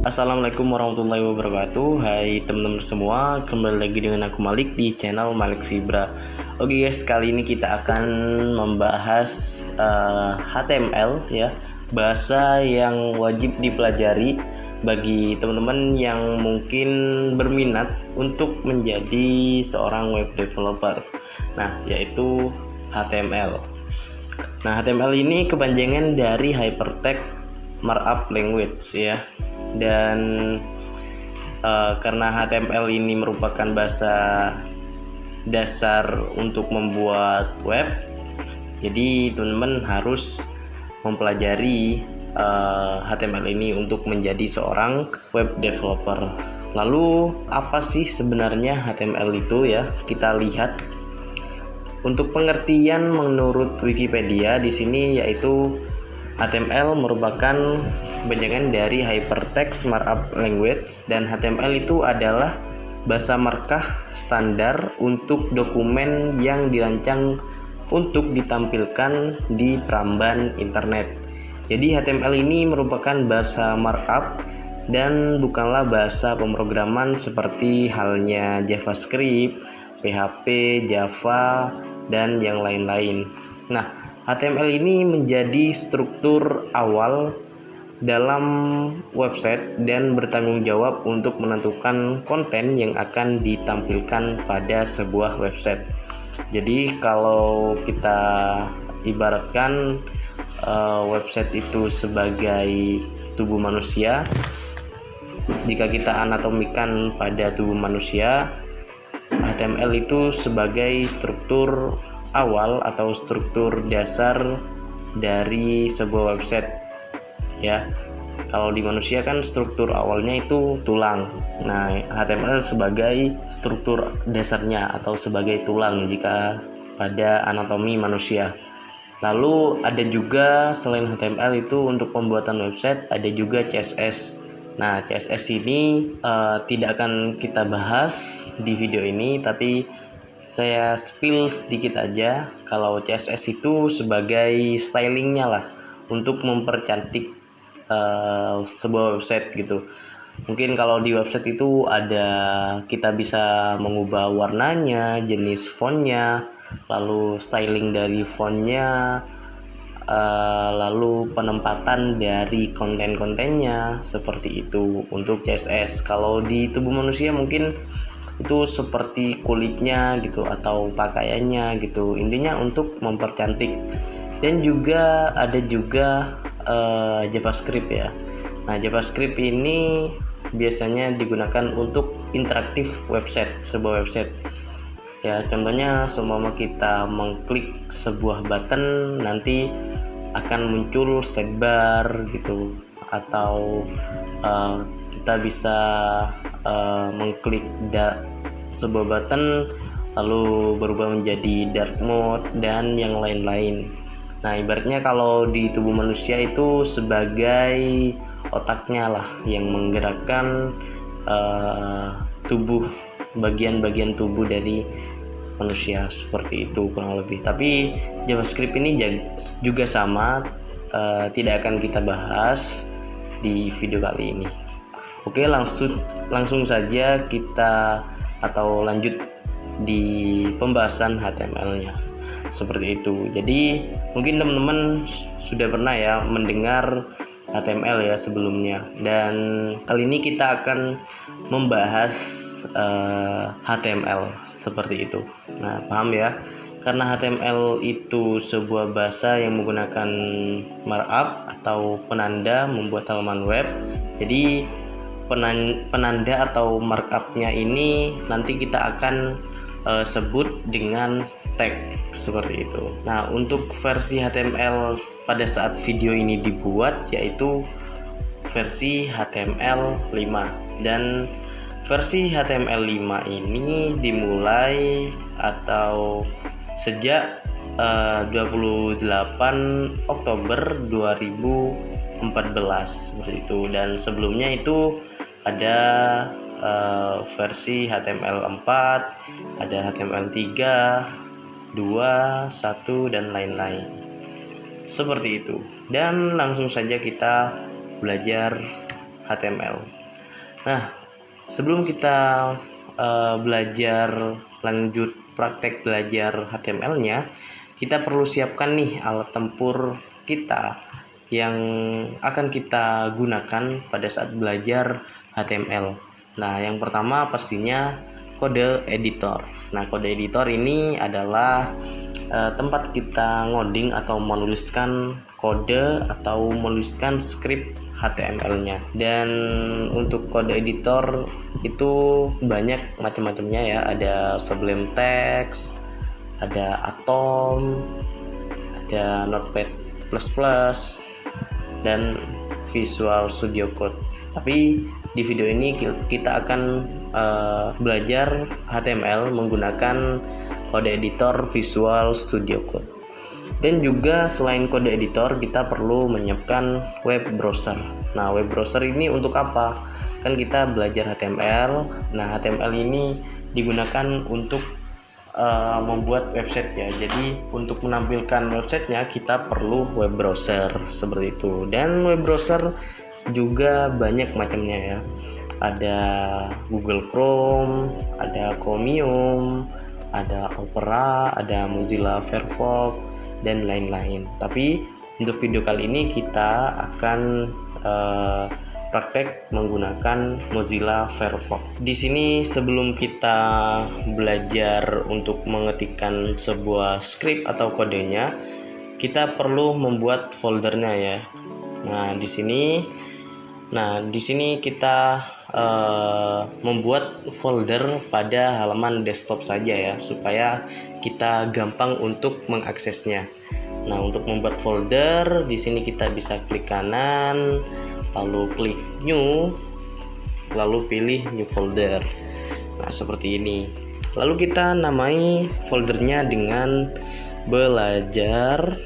Assalamualaikum warahmatullahi wabarakatuh. Hai teman-teman semua, kembali lagi dengan aku Malik di channel Malik Sibra. Oke guys, kali ini kita akan membahas HTML ya, bahasa yang wajib dipelajari bagi teman-teman yang mungkin berminat untuk menjadi seorang web developer. Nah, yaitu HTML. Nah, HTML ini kepanjangan dari Hypertext Markup Language ya. Dan karena HTML ini merupakan bahasa dasar untuk membuat web, jadi teman-teman harus mempelajari HTML ini untuk menjadi seorang web developer. Lalu apa sih sebenarnya HTML itu ya? Kita lihat. Untuk pengertian menurut Wikipedia di sini yaitu HTML merupakan kepanjangan dari Hypertext Markup Language, dan HTML itu adalah bahasa markah standar untuk dokumen yang dirancang untuk ditampilkan di peramban internet. Jadi HTML ini merupakan bahasa markup dan bukanlah bahasa pemrograman seperti halnya JavaScript, PHP, Java, dan yang lain-lain. Nah, HTML ini menjadi struktur awal dalam website dan bertanggung jawab untuk menentukan konten yang akan ditampilkan pada sebuah website. Jadi kalau kita ibaratkan website itu sebagai tubuh manusia, jika kita anatomikan pada tubuh manusia, HTML itu sebagai struktur awal atau struktur dasar dari sebuah website ya. Kalau di manusia kan struktur awalnya itu tulang. Nah, HTML sebagai struktur dasarnya atau sebagai tulang jika pada anatomi manusia. Lalu ada juga selain HTML itu untuk pembuatan website ada juga CSS. Nah, CSS ini tidak akan kita bahas di video ini, tapi saya spill sedikit aja. Kalau CSS itu sebagai stylingnya lah untuk mempercantik sebuah website gitu. Mungkin kalau di website itu kita bisa mengubah warnanya, jenis fontnya, lalu styling dari fontnya, lalu penempatan dari konten-kontennya, seperti itu untuk CSS. Kalau di tubuh manusia mungkin itu seperti kulitnya gitu atau pakaiannya gitu, intinya untuk mempercantik. Dan juga ada juga JavaScript ya. Nah, JavaScript ini biasanya digunakan untuk interaktif website, sebuah website ya. Contohnya seumpama kita mengklik sebuah button, nanti akan muncul sidebar gitu, atau kita bisa mengklik sebuah button lalu berubah menjadi dark mode dan yang lain-lain. Nah, ibaratnya kalau di tubuh manusia itu sebagai otaknya lah yang menggerakkan bagian-bagian tubuh dari manusia, seperti itu kurang lebih. Tapi JavaScript ini juga sama, tidak akan kita bahas di video kali ini. Oke, langsung saja kita lanjut di pembahasan HTML-nya. Seperti itu. Jadi mungkin teman-teman sudah pernah ya mendengar HTML ya sebelumnya, dan kali ini kita akan membahas HTML seperti itu. Nah, paham ya? Karena HTML itu sebuah bahasa yang menggunakan markup atau penanda membuat halaman web. Jadi penanda atau markupnya ini nanti kita akan sebut dengan tag, seperti itu. Nah, untuk versi HTML pada saat video ini dibuat yaitu versi HTML5, dan versi HTML5 ini dimulai atau sejak 28 Oktober 2014 seperti itu. Dan sebelumnya itu ada versi HTML4, ada HTML3, 2, 1 dan lain-lain. Seperti itu. Dan langsung saja kita belajar HTML. Nah, sebelum kita belajar lanjut praktek belajar HTML-nya, kita perlu siapkan nih alat tempur kita yang akan kita gunakan pada saat belajar HTML. Nah, yang pertama pastinya kode editor. Nah, kode editor ini adalah tempat kita ngoding atau menuliskan kode atau menuliskan script HTML-nya. Dan untuk kode editor itu banyak macam-macamnya ya. Ada Sublime Text, ada Atom, ada Notepad++, dan Visual Studio Code. Tapi di video ini kita akan belajar HTML menggunakan kode editor Visual Studio Code. Dan juga selain kode editor, kita perlu menyiapkan web browser. Nah, web browser ini untuk apa? Kan kita belajar HTML. Nah, HTML ini digunakan untuk membuat website ya. Jadi untuk menampilkan websitenya kita perlu web browser seperti itu. Dan web browser juga banyak macamnya ya. Ada Google Chrome, ada Chromium, ada Opera, ada Mozilla Firefox, dan lain-lain. Tapi untuk video kali ini kita akan praktek menggunakan Mozilla Firefox. Di sini sebelum kita belajar untuk mengetikkan sebuah script atau kodenya, kita perlu membuat foldernya ya. Nah, di sini kita membuat folder pada halaman desktop saja ya, supaya kita gampang untuk mengaksesnya. Nah, untuk membuat folder di sini kita bisa klik kanan, lalu klik new, lalu pilih new folder. Nah, seperti ini. Lalu kita namai foldernya dengan belajar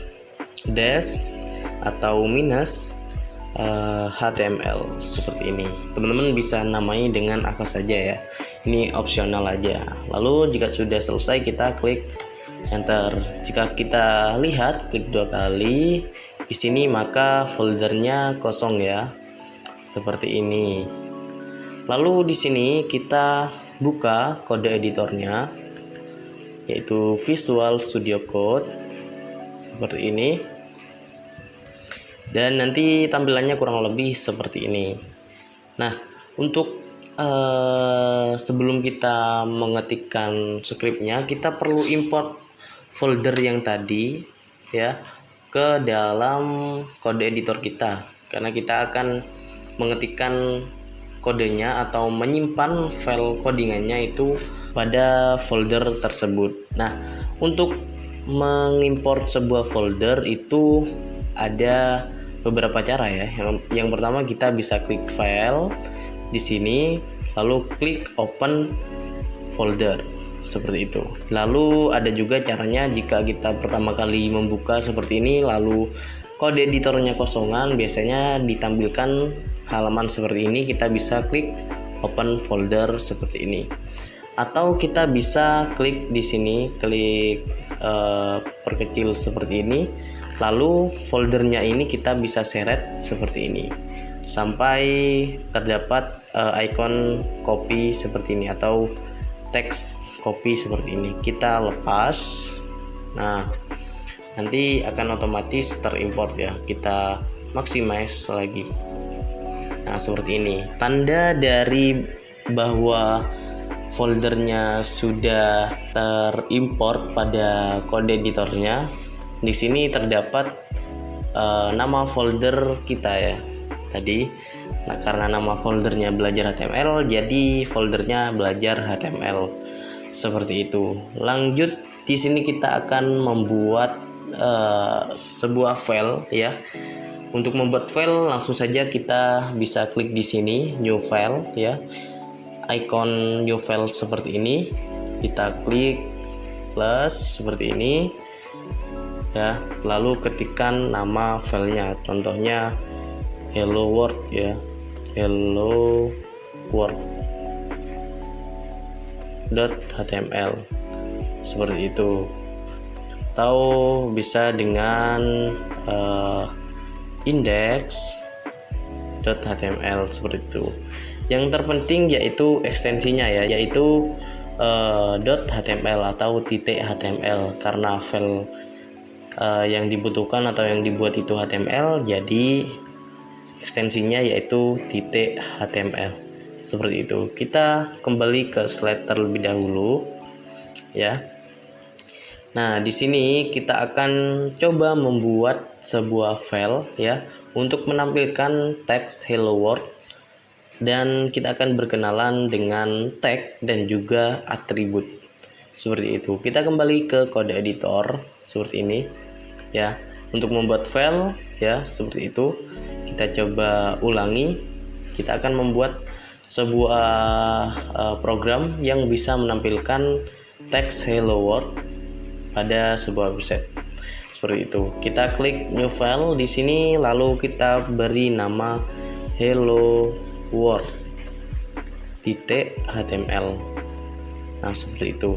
dash atau minus HTML seperti ini. Teman-teman bisa namai dengan apa saja ya. Ini opsional aja. Lalu jika sudah selesai kita klik enter. Jika kita lihat klik 2 kali di sini, maka foldernya kosong ya. Seperti ini. Lalu di sini kita buka kode editornya, yaitu Visual Studio Code seperti ini. Dan nanti tampilannya kurang lebih seperti ini. Nah, untuk sebelum kita mengetikkan scriptnya, kita perlu import folder yang tadi ya ke dalam kode editor kita, karena kita akan mengetikkan kodenya atau menyimpan file codingannya itu pada folder tersebut. Nah, untuk mengimport sebuah folder itu ada beberapa cara ya. Yang pertama kita bisa klik file di sini, lalu klik open folder seperti itu. Lalu ada juga caranya jika kita pertama kali membuka seperti ini, lalu kode editornya kosongan, biasanya ditampilkan halaman seperti ini. Kita bisa klik open folder seperti ini. Atau kita bisa klik di sini, klik perkecil seperti ini. Lalu foldernya ini kita bisa seret seperti ini sampai terdapat icon copy seperti ini atau teks copy seperti ini. Kita lepas. Nah, nanti akan otomatis terimport ya. Kita maximize lagi. Nah, seperti ini. Tanda dari bahwa foldernya sudah terimport pada kode editornya. Di sini terdapat nama folder kita ya tadi. Nah, karena nama foldernya belajar HTML, jadi foldernya belajar HTML seperti itu. Lanjut, di sini kita akan membuat sebuah file ya. Untuk membuat file langsung saja kita bisa klik di sini new file ya. Icon new file seperti ini. Kita klik plus seperti ini. Ya, lalu ketikkan nama filenya, contohnya hello world ya, hello world.html seperti itu. Atau bisa dengan index .html seperti itu. Yang terpenting yaitu ekstensinya ya, yaitu .html atau .html, karena file yang dibutuhkan atau yang dibuat itu HTML, jadi ekstensinya yaitu .html seperti itu. Kita kembali ke slide terlebih dahulu ya. Nah, di sini kita akan coba membuat sebuah file ya untuk menampilkan teks hello world, dan kita akan berkenalan dengan tag dan juga atribut seperti itu. Kita kembali ke kode editor seperti ini ya. Untuk membuat file ya seperti itu, kita coba ulangi. Kita akan membuat sebuah program yang bisa menampilkan teks hello world pada sebuah website seperti itu. Kita klik new file di sini, lalu kita beri nama hello world .html. Nah, seperti itu.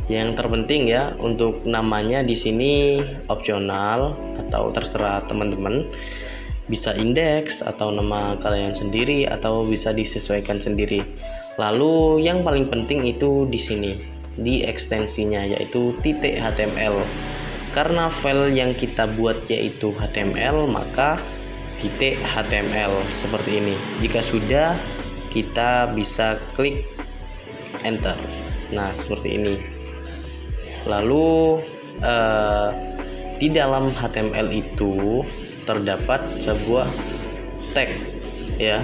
Yang terpenting ya, untuk namanya di sini opsional atau terserah teman-teman. Bisa indeks atau nama kalian sendiri atau bisa disesuaikan sendiri. Lalu yang paling penting itu di sini, di ekstensinya yaitu .html. Karena file yang kita buat yaitu HTML, maka .html seperti ini. Jika sudah, kita bisa klik enter. Nah, seperti ini. Lalu di dalam HTML itu terdapat sebuah tag ya.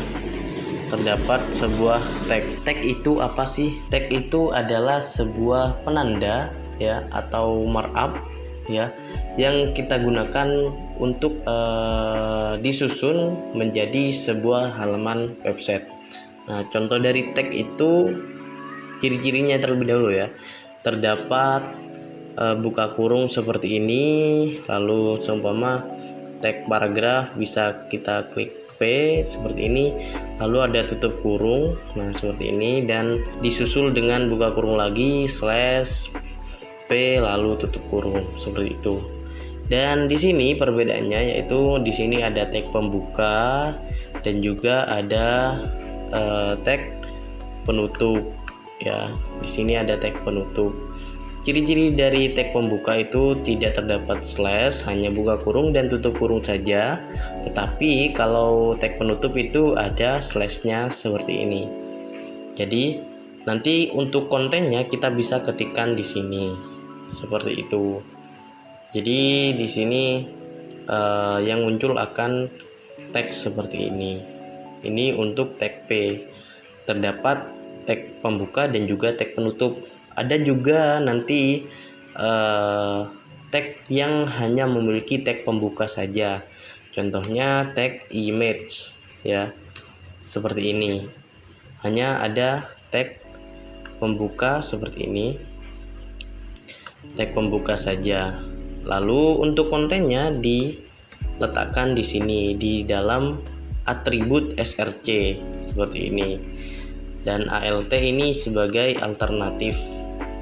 Terdapat sebuah tag. Tag itu apa sih? Tag itu adalah sebuah penanda ya atau markup ya yang kita gunakan untuk disusun menjadi sebuah halaman website. Nah, contoh dari tag itu ciri-cirinya terlebih dahulu ya. Terdapat buka kurung seperti ini, lalu seumpama tag paragraf bisa kita klik P seperti ini, lalu ada tutup kurung, nah seperti ini, dan disusul dengan buka kurung lagi slash P lalu tutup kurung seperti itu. Dan di sini perbedaannya yaitu di sini ada tag pembuka dan juga ada tag penutup ya. Di sini ada tag penutup. Ciri-ciri dari tag pembuka itu tidak terdapat slash, hanya buka kurung dan tutup kurung saja. Tetapi kalau tag penutup itu ada slashnya seperti ini. Jadi nanti untuk kontennya kita bisa ketikkan di sini seperti itu. Jadi di sini yang muncul akan teks seperti ini. Ini untuk tag P. Terdapat tag pembuka dan juga tag penutup. Ada juga nanti tag yang hanya memiliki tag pembuka saja. Contohnya tag image ya. Seperti ini. Hanya ada tag pembuka seperti ini. Tag pembuka saja. Lalu untuk kontennya diletakkan di sini di dalam atribut src seperti ini. Dan alt ini sebagai alternatif.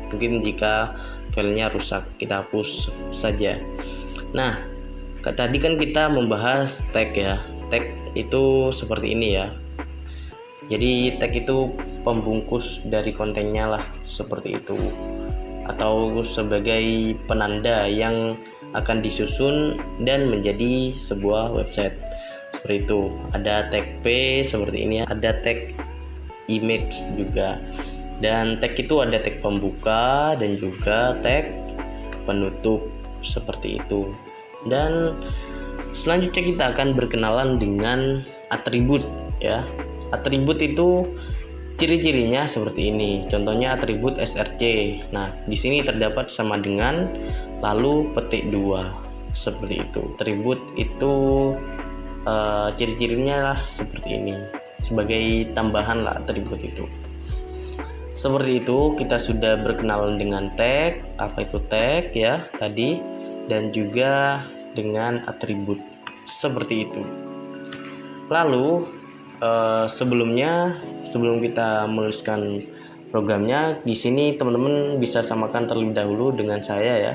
Mungkin jika filenya rusak, kita hapus saja. Nah, tadi kan kita membahas tag ya. Tag itu seperti ini ya. Jadi tag itu pembungkus dari kontennya lah, seperti itu. Atau sebagai penanda yang akan disusun dan menjadi sebuah website. Seperti itu. Ada tag P seperti ini, ada tag image juga. Dan tag itu ada tag pembuka dan juga tag penutup seperti itu. Dan selanjutnya kita akan berkenalan dengan atribut ya. Atribut itu ciri-cirinya seperti ini. Contohnya atribut src. Nah, di sini terdapat sama dengan lalu petik 2 seperti itu. Atribut itu ciri-cirinya lah seperti ini. Sebagai tambahan lah atribut itu. Seperti itu, kita sudah berkenalan dengan tag, apa itu tag ya tadi, dan juga dengan atribut seperti itu. Lalu sebelum kita menuliskan programnya, di sini teman-teman bisa samakan terlebih dahulu dengan saya ya,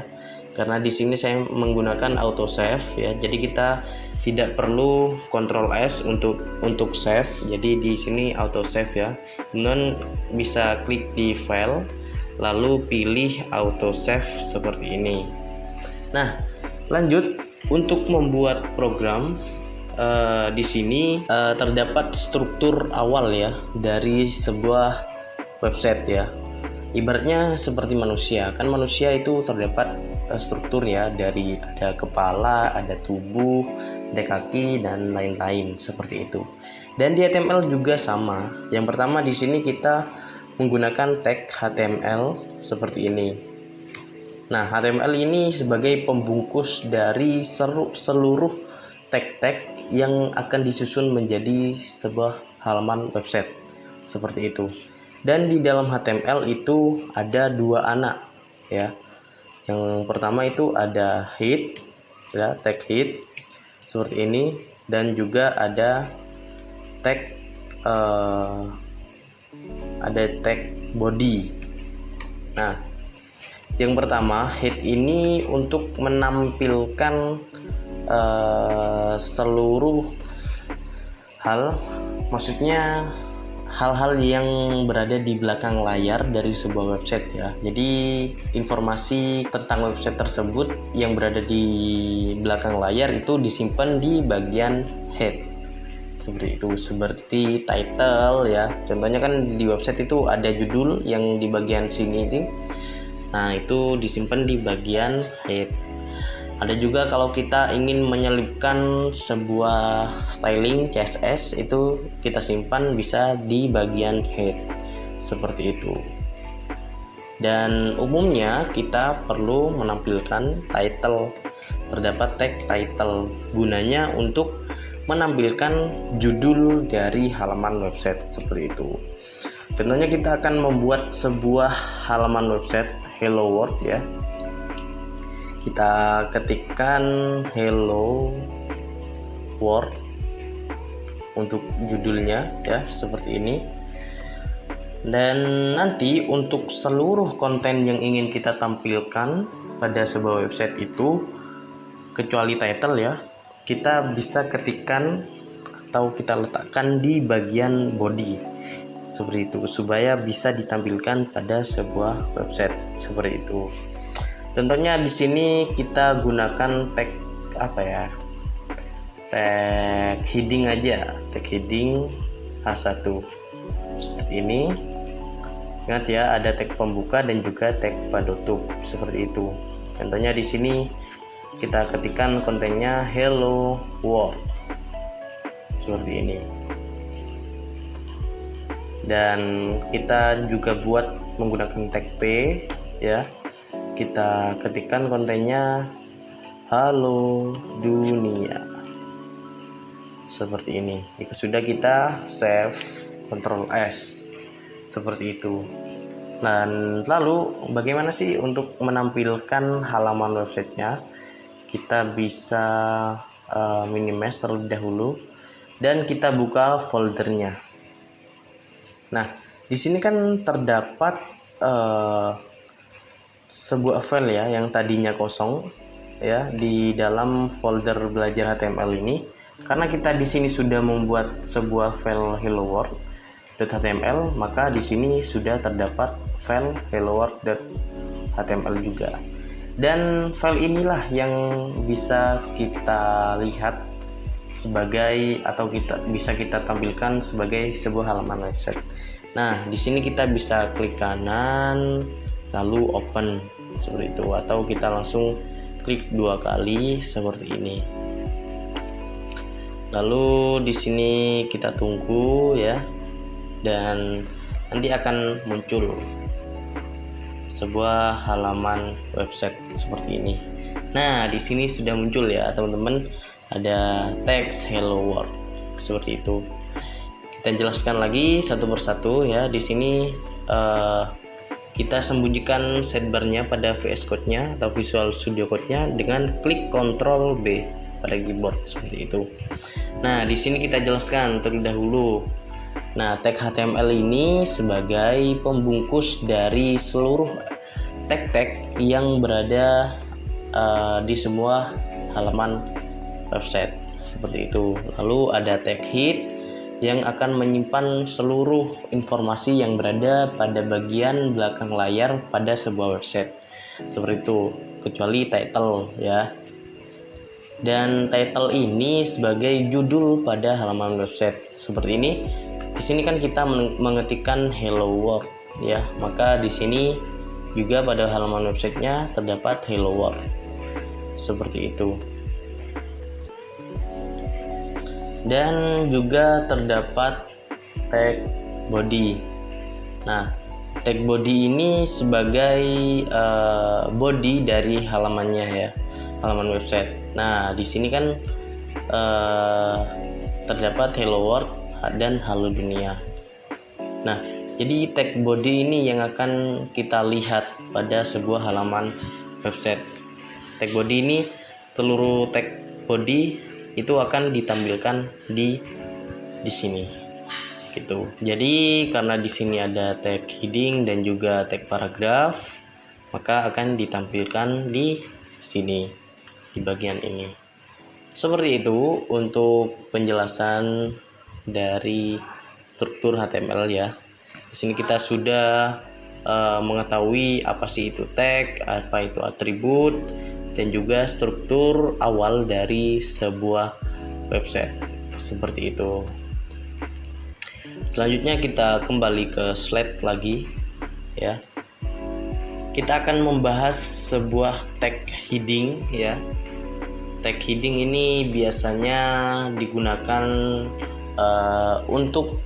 karena di sini saya menggunakan autosave ya. Jadi kita tidak perlu Ctrl S untuk save. Jadi di sini auto save ya. Kemudian bisa klik di file, lalu pilih auto save seperti ini. Nah, lanjut untuk membuat program. Di sini terdapat struktur awal ya dari sebuah website ya. Ibaratnya seperti manusia, kan manusia itu terdapat struktur ya, dari ada kepala, ada tubuh, ada kaki dan lain-lain seperti itu. Dan di HTML juga sama. Yang pertama di sini kita menggunakan tag HTML seperti ini. Nah, HTML ini sebagai pembungkus dari seluruh tag-tag yang akan disusun menjadi sebuah halaman website seperti itu. Dan di dalam HTML itu ada dua anak ya. Yang pertama itu ada head ya, tag head seperti ini, dan juga ada tag body. Nah, yang pertama head ini untuk menampilkan seluruh hal, maksudnya hal-hal yang berada di belakang layar dari sebuah website ya. Jadi informasi tentang website tersebut yang berada di belakang layar itu disimpan di bagian head seperti itu, seperti title ya. Contohnya kan di website itu ada judul yang di bagian sini itu. Nah, itu disimpan di bagian head. Ada juga kalau kita ingin menyelipkan sebuah styling CSS, itu kita simpan bisa di bagian head seperti itu. Dan umumnya kita perlu menampilkan title. Terdapat tag title, gunanya untuk menampilkan judul dari halaman website seperti itu. Contohnya kita akan membuat sebuah halaman website Hello World ya. Kita ketikkan Hello World untuk judulnya ya, seperti ini. Dan nanti untuk seluruh konten yang ingin kita tampilkan pada sebuah website itu, kecuali title ya, kita bisa ketikkan atau kita letakkan di bagian body seperti itu, supaya bisa ditampilkan pada sebuah website seperti itu. Contohnya di sini kita gunakan tag apa ya? Tag heading aja, tag heading H1 seperti ini. Ingat ya, ada tag pembuka dan juga tag penutup seperti itu. Contohnya di sini kita ketikkan kontennya Hello World seperti ini. Dan kita juga buat menggunakan tag P ya. Kita ketikkan kontennya Halo Dunia seperti ini. Jika sudah, kita save, Ctrl S seperti itu. Dan lalu bagaimana sih untuk menampilkan halaman websitenya? Kita bisa minimize terlebih dahulu dan kita buka foldernya. Nah, di sini kan terdapat sebuah file ya yang tadinya kosong ya di dalam folder belajar HTML ini. Karena kita di sini sudah membuat sebuah file hello world.html, maka di sini sudah terdapat file hello world.html juga. Dan file inilah yang bisa kita lihat sebagai, atau bisa kita tampilkan sebagai sebuah halaman website. Nah, di sini kita bisa klik kanan lalu open seperti itu, atau kita langsung klik 2 kali seperti ini. Lalu di sini kita tunggu ya, dan nanti akan muncul sebuah halaman website seperti ini. Nah, di sini sudah muncul ya teman-teman, ada teks hello world seperti itu. Kita jelaskan lagi satu persatu ya. Di sini kita sembunyikan sidebarnya pada VS Code-nya atau Visual Studio Code-nya dengan klik Ctrl B pada keyboard seperti itu. Nah, di sini kita jelaskan terlebih dahulu. Nah, tag HTML ini sebagai pembungkus dari seluruh tag-tag yang berada di semua halaman website seperti itu. Lalu ada tag head yang akan menyimpan seluruh informasi yang berada pada bagian belakang layar pada sebuah website, seperti itu, kecuali title ya. Dan title ini sebagai judul pada halaman website seperti ini. Di sini kan kita mengetikkan hello world ya, maka di sini juga pada halaman websitenya terdapat hello world seperti itu. Dan juga terdapat tag body. Nah, tag body ini sebagai body dari halamannya ya, halaman website. Nah, di sini kan terdapat hello world dan halo dunia. Nah, jadi tag body ini yang akan kita lihat pada sebuah halaman website. Tag body ini, seluruh tag body itu akan ditampilkan di sini gitu. Jadi karena di sini ada tag heading dan juga tag paragraf, maka akan ditampilkan di sini di bagian ini. Seperti itu untuk penjelasan dari struktur HTML ya. Di sini kita sudah mengetahui apa sih itu tag, apa itu atribut, dan juga struktur awal dari sebuah website seperti itu. Selanjutnya kita kembali ke slide lagi ya. Kita akan membahas sebuah tag heading ya. Tag heading ini biasanya digunakan untuk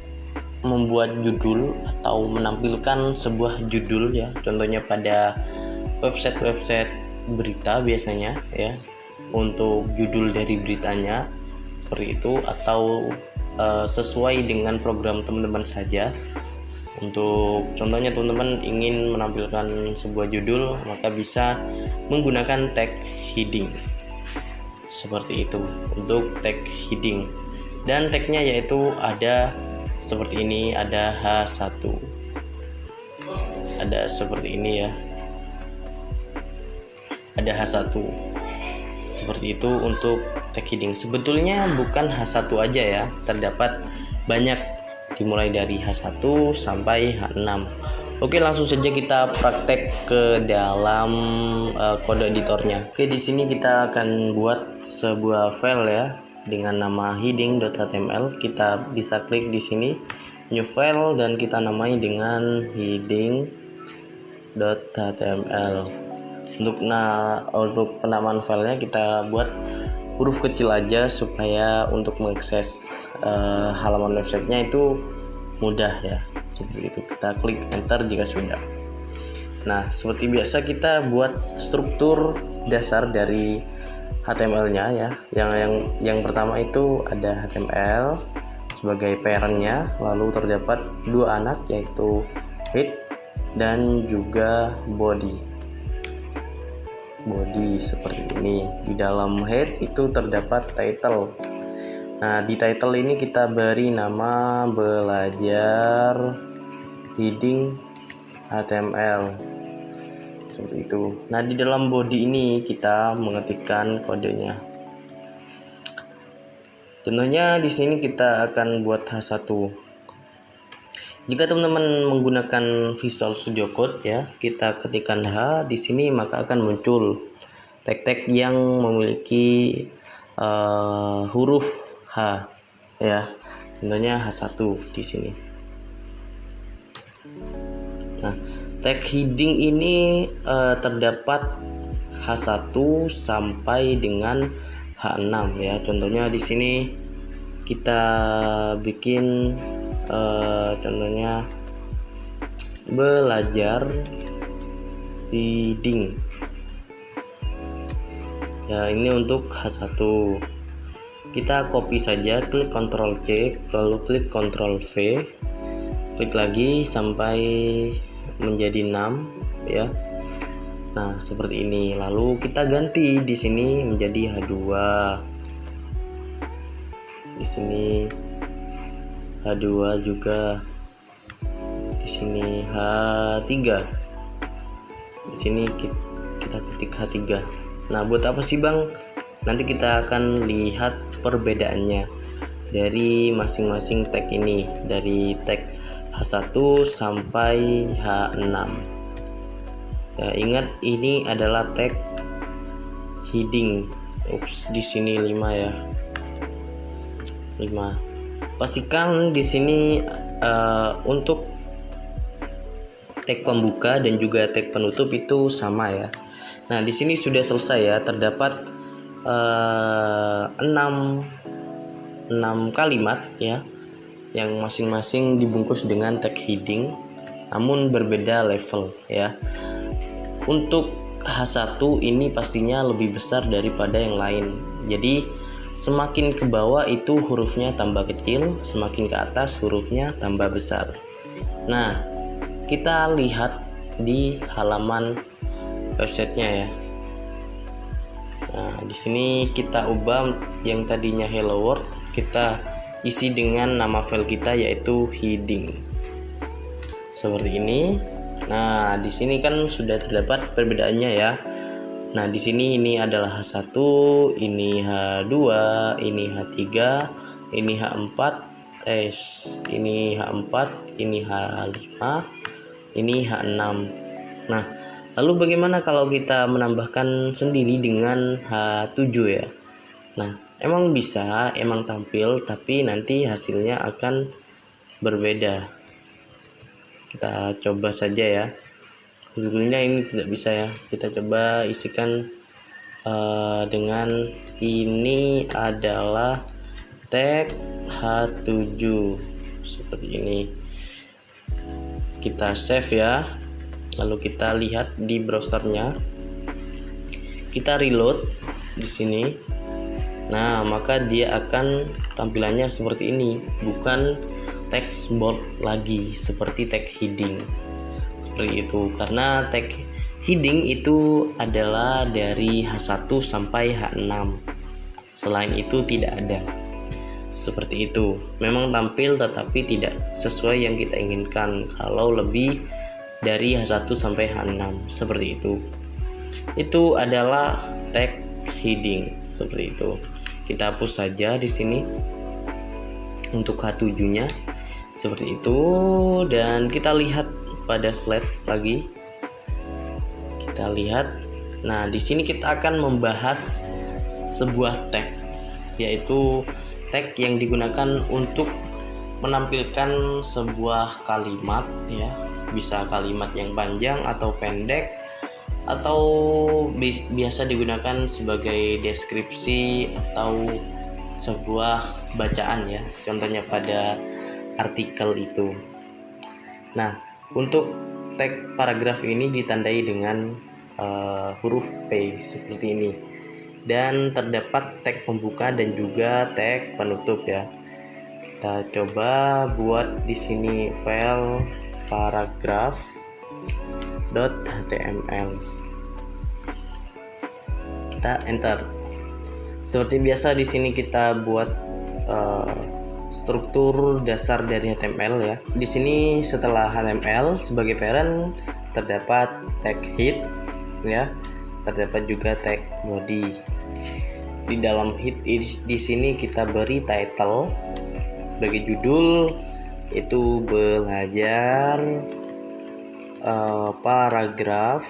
membuat judul atau menampilkan sebuah judul ya. Contohnya pada website berita biasanya ya, untuk judul dari beritanya seperti itu, atau sesuai dengan program teman-teman saja. Untuk contohnya teman-teman ingin menampilkan sebuah judul, maka bisa menggunakan tag heading seperti itu untuk tag heading. Dan tagnya yaitu ada seperti ini, ada H1, ada seperti ini ya, ada H1 seperti itu untuk tag heading. Sebetulnya bukan H1 aja ya, terdapat banyak, dimulai dari H1 sampai H6. Oke, langsung saja kita praktek ke dalam kode editornya. Oke, di sini kita akan buat sebuah file ya dengan nama heading.html. Kita bisa klik di sini new file dan kita namai dengan heading.html. Untuk penamaan filenya kita buat huruf kecil aja supaya untuk mengakses halaman websitenya itu mudah ya. Seperti itu, kita klik enter jika sudah. Nah, seperti biasa kita buat struktur dasar dari HTML-nya ya. Yang pertama itu ada HTML sebagai parent-nya, lalu terdapat dua anak yaitu head dan juga body seperti ini. Di dalam head itu terdapat title. Nah, di title ini kita beri nama belajar heading HTML seperti itu. Nah, di dalam body ini kita mengetikkan kodenya. Contohnya di sini kita akan buat H1. Jika teman-teman menggunakan Visual Studio Code ya, kita ketikkan H di sini, maka akan muncul tag-tag yang memiliki huruf H ya. Contohnya H1 di sini. Nah, tag heading ini terdapat H1 sampai dengan H6 ya. Contohnya di sini kita bikin contohnya belajar heading ya, ini untuk H1. Kita copy saja, klik Ctrl C, lalu klik Ctrl V, klik lagi sampai menjadi 6 ya. Nah, seperti ini. Lalu kita ganti di sini menjadi H2. Di sini H2 juga. Di sini H3. Di sini kita ketik H3. Nah, buat apa sih, Bang? Nanti kita akan lihat perbedaannya dari masing-masing tag ini, dari tag H1 sampai H6. Ya, ingat ini adalah tag heading. Di sini 5 ya. 5. Pastikan di sini untuk tag pembuka dan juga tag penutup itu sama ya. Nah, di sini sudah selesai ya, terdapat 6 kalimat ya yang masing-masing dibungkus dengan tag heading namun berbeda level ya. Untuk H1 ini pastinya lebih besar daripada yang lain. Jadi semakin ke bawah itu hurufnya tambah kecil, semakin ke atas hurufnya tambah besar. Nah, kita lihat di halaman websitenya ya. Nah, di sini kita ubah yang tadinya hello world, kita isi dengan nama file kita yaitu heading. Seperti ini. Nah, di sini kan sudah terdapat perbedaannya ya. Nah, di sini ini adalah H1, ini H2, ini H3, ini H4, ini H4, ini H5, ini H6. Nah, lalu bagaimana kalau kita menambahkan sendiri dengan H7 ya? Nah, emang bisa, emang tampil, tapi nanti hasilnya akan berbeda. Kita coba saja ya. Sebetulnya ini tidak bisa ya. Kita coba isikan dengan ini adalah tag H7 seperti ini. Kita save ya. Lalu kita lihat di browsernya. Kita reload di sini. Nah, maka dia akan tampilannya seperti ini, bukan text bold lagi seperti tag heading. Seperti itu, karena tag heading itu adalah dari H1 sampai H6. Selain itu tidak ada. Seperti itu. Memang tampil tetapi tidak sesuai yang kita inginkan kalau lebih dari H1 sampai H6 seperti itu. Itu adalah tag heading seperti itu. Kita hapus saja di sini untuk H7-nya seperti itu, dan kita lihat pada slide lagi. Kita lihat. Nah, di sini kita akan membahas sebuah tag, yaitu tag yang digunakan untuk menampilkan sebuah kalimat ya. Bisa kalimat yang panjang atau pendek, atau biasa digunakan sebagai deskripsi atau sebuah bacaan ya, contohnya pada artikel itu. Nah, untuk tag paragraf ini ditandai dengan huruf P seperti ini, dan terdapat tag pembuka dan juga tag penutup ya. Kita coba buat di sini file paragraph.html. Kita enter. Seperti biasa di sini kita buat struktur dasar dari HTML ya. Di sini setelah HTML sebagai parent terdapat tag head ya. Terdapat juga tag body. Di dalam head di sini kita beri title sebagai judul, itu belajar paragraf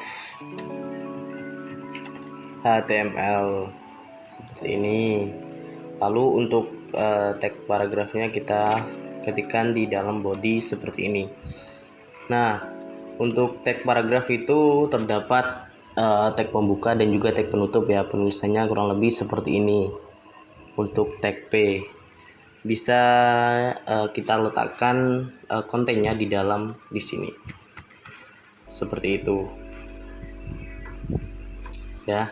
HTML seperti ini. Lalu untuk tag paragrafnya kita ketikkan di dalam body seperti ini. Nah, untuk tag paragraf itu terdapat tag pembuka dan juga tag penutup ya. Penulisannya kurang lebih seperti ini. Untuk tag P bisa kita letakkan kontennya di dalam di sini seperti itu ya.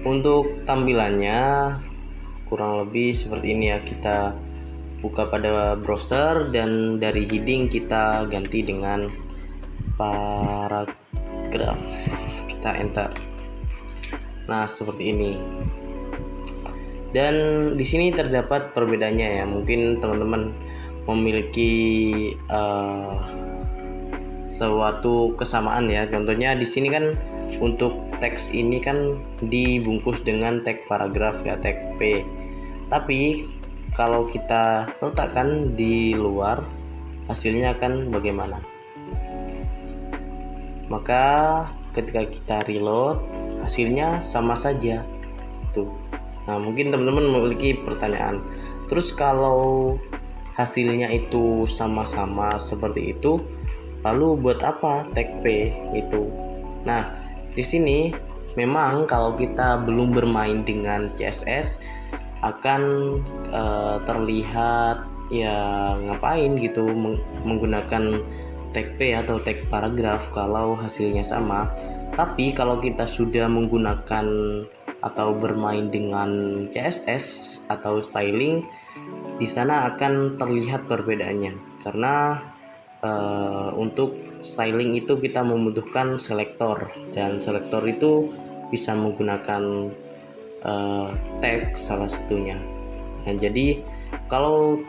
Untuk tampilannya kurang lebih seperti ini ya. Kita buka pada browser dan dari heading kita ganti dengan paragraf, kita enter. Nah, seperti ini. Dan di sini terdapat perbedaannya ya. Mungkin teman-teman memiliki suatu kesamaan ya. Contohnya di sini kan untuk teks ini kan dibungkus dengan tag paragraf ya, tag P. Tapi kalau kita letakkan di luar, hasilnya akan bagaimana? Maka ketika kita reload, hasilnya sama saja tuh. Nah, mungkin teman-teman memiliki pertanyaan, terus kalau hasilnya itu sama-sama seperti itu, lalu buat apa tag P itu? Nah, di sini memang kalau kita belum bermain dengan CSS akan terlihat ya ngapain gitu menggunakan tag P atau tag paragraf kalau hasilnya sama. Tapi kalau kita sudah menggunakan atau bermain dengan CSS atau styling, di sana akan terlihat perbedaannya, karena untuk styling itu kita membutuhkan selektor, dan selektor itu bisa menggunakan tag salah satunya. Nah, jadi kalau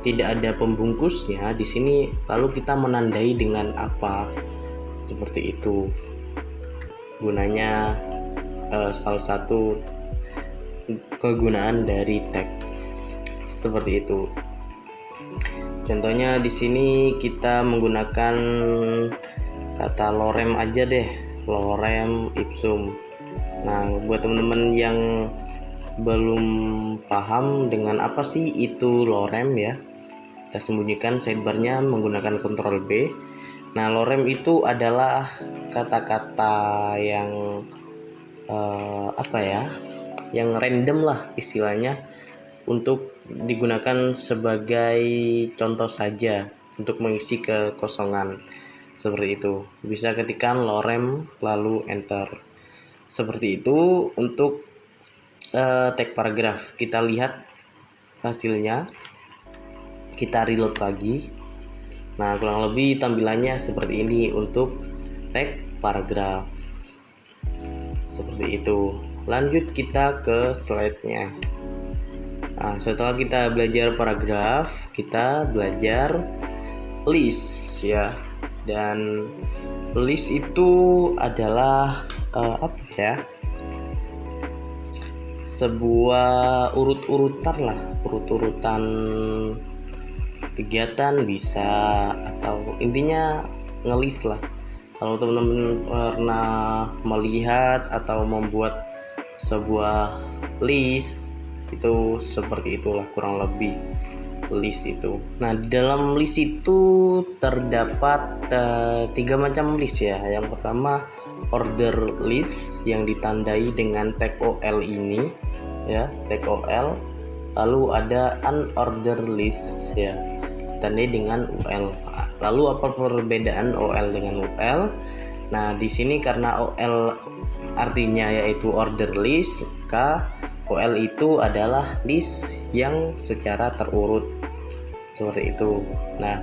tidak ada pembungkusnya di sini, lalu kita menandai dengan apa? Seperti itu gunanya salah satu kegunaan dari tag seperti itu. Contohnya di sini kita menggunakan kata lorem aja deh, lorem ipsum. Nah, buat teman-teman yang belum paham dengan apa sih itu lorem ya, kita sembunyikan sidebarnya menggunakan Ctrl B. Nah, lorem itu adalah kata-kata yang yang random lah istilahnya, untuk digunakan sebagai contoh saja untuk mengisi kekosongan. Seperti itu, bisa ketikkan lorem lalu enter. Seperti itu untuk tag paragraf. Kita lihat hasilnya, kita reload lagi. Nah, kurang lebih tampilannya seperti ini untuk tag paragraf. Seperti itu. Lanjut kita ke slide-nya. Nah, setelah kita belajar paragraf, kita belajar list ya. Dan list itu adalah sebuah urut-urutan kegiatan bisa, atau intinya ngelis lah. Kalau teman-teman pernah melihat atau membuat sebuah list, itu seperti itulah kurang lebih list itu. Nah, di dalam list itu terdapat 3 macam list ya. Yang pertama order list yang ditandai dengan tag OL ini ya, tag OL. Lalu ada unordered list ya, ditandai dengan UL. Lalu apa perbedaan OL dengan UL? Nah, di sini karena OL artinya yaitu order list, maka OL itu adalah list yang secara terurut seperti itu. Nah,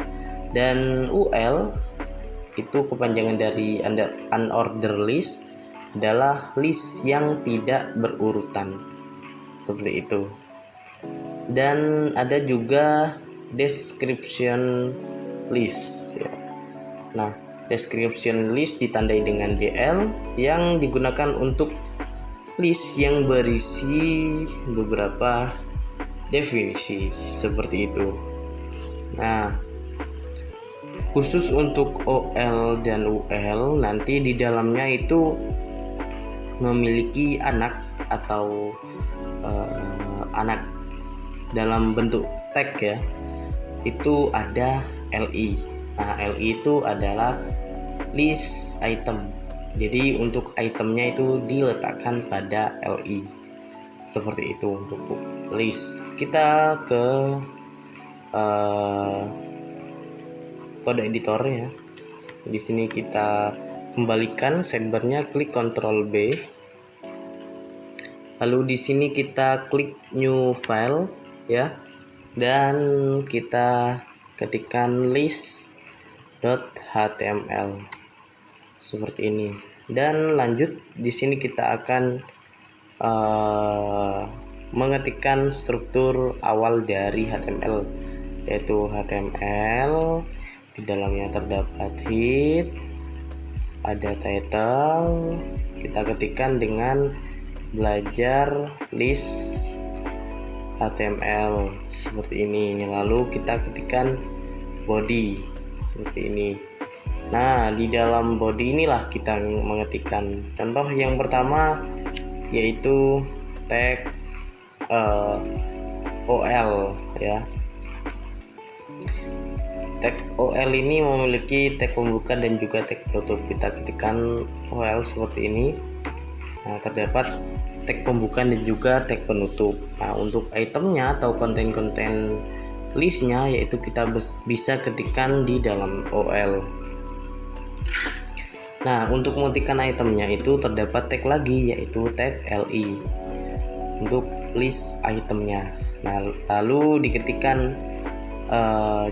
dan UL itu kepanjangan dari unordered list, adalah list yang tidak berurutan seperti itu. Dan ada juga description list ya. Nah, description list ditandai dengan DL yang digunakan untuk list yang berisi beberapa definisi seperti itu. Nah, khusus untuk OL dan UL, nanti di dalamnya itu memiliki anak atau anak dalam bentuk tag ya, itu ada LI. Nah, LI itu adalah list item. Jadi untuk itemnya itu diletakkan pada LI. Seperti itu untuk list. Kita ke kode editor ya. Di sini kita kembalikan sidebarnya, klik Ctrl B. Lalu di sini kita klik new file ya, dan kita ketikkan list.html seperti ini. Dan lanjut di sini kita akan mengetikkan struktur awal dari HTML, yaitu HTML. Di dalamnya terdapat head, ada title. Kita ketikkan dengan belajar list HTML seperti ini, lalu kita ketikkan body seperti ini. Nah, di dalam body inilah kita mengetikkan contoh yang pertama, yaitu tag OL ya. Tag OL ini memiliki tag pembuka dan juga tag penutup. Kita ketikkan OL seperti ini. Nah, terdapat tag pembuka dan juga tag penutup. Nah, untuk itemnya atau konten-konten listnya, yaitu kita bisa ketikkan di dalam OL. Nah, untuk mengetikkan itemnya itu terdapat tag lagi, yaitu tag LI untuk list itemnya. Nah, lalu diketikkan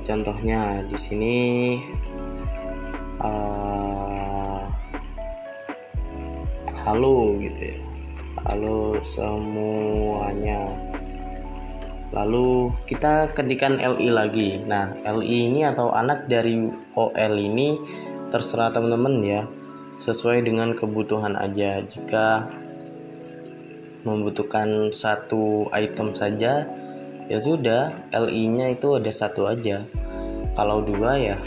contohnya di sini halo gitu ya, halo semuanya. Lalu kita ketikkan LI lagi. Nah, LI ini atau anak dari OL ini terserah teman-teman ya, sesuai dengan kebutuhan aja. Jika membutuhkan satu item saja, ya sudah, LI-nya itu ada satu aja. Kalau dua ya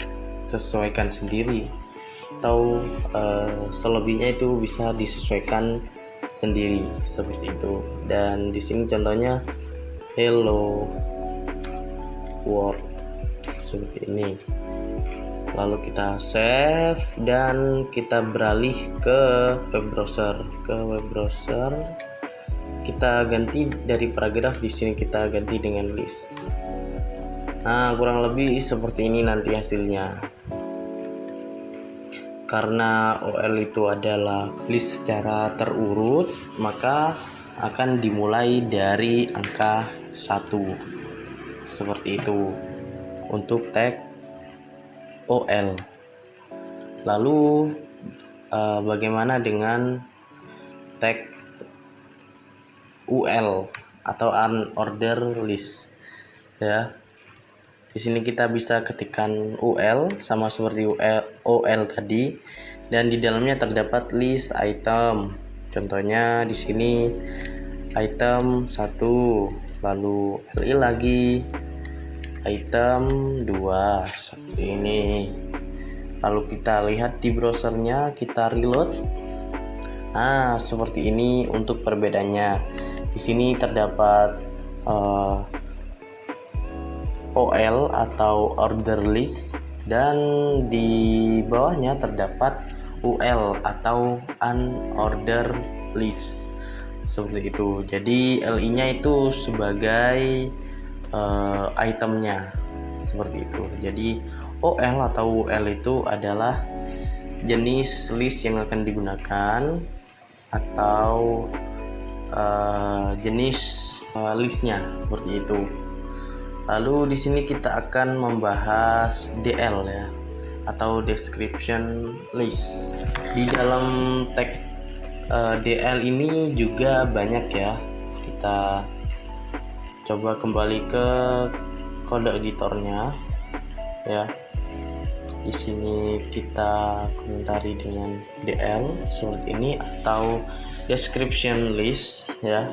sesuaikan sendiri, atau selebihnya itu bisa disesuaikan sendiri seperti itu. Dan di sini contohnya hello world seperti ini. Lalu kita save dan kita beralih ke web browser. Kita ganti dari paragraf, di sini kita ganti dengan list. Nah, kurang lebih seperti ini nanti hasilnya. Karena OL itu adalah list secara terurut, maka akan dimulai dari angka 1. Seperti itu untuk tag OL. Lalu bagaimana dengan tag UL atau unordered list ya. Di sini kita bisa ketikkan UL sama seperti OL tadi, dan di dalamnya terdapat list item. Contohnya di sini item 1, lalu LI lagi item 2 seperti ini. Lalu kita lihat di browsernya, kita reload. Nah, seperti ini untuk perbedaannya. Di sini terdapat OL atau order list, dan di bawahnya terdapat UL atau unordered list seperti itu. Jadi LI-nya itu sebagai itemnya seperti itu. Jadi OL atau UL itu adalah jenis list yang akan digunakan atau jenis listnya seperti itu. Lalu di sini kita akan membahas DL ya, atau description list. Di dalam tag DL ini juga banyak ya. Kita coba kembali ke kode editornya ya. Di sini kita komentari dengan DL seperti ini, atau description list ya.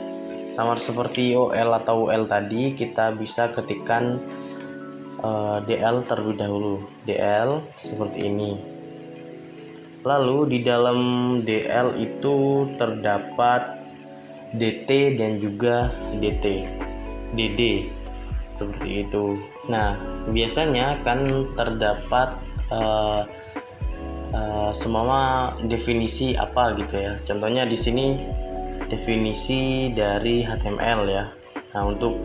Sama seperti OL atau UL tadi, kita bisa ketikkan DL terlebih dahulu. DL seperti ini. Lalu di dalam DL itu terdapat DT dan juga DD seperti itu. Nah, biasanya kan terdapat semua definisi apa gitu ya. Contohnya di sini definisi dari HTML ya. Nah, untuk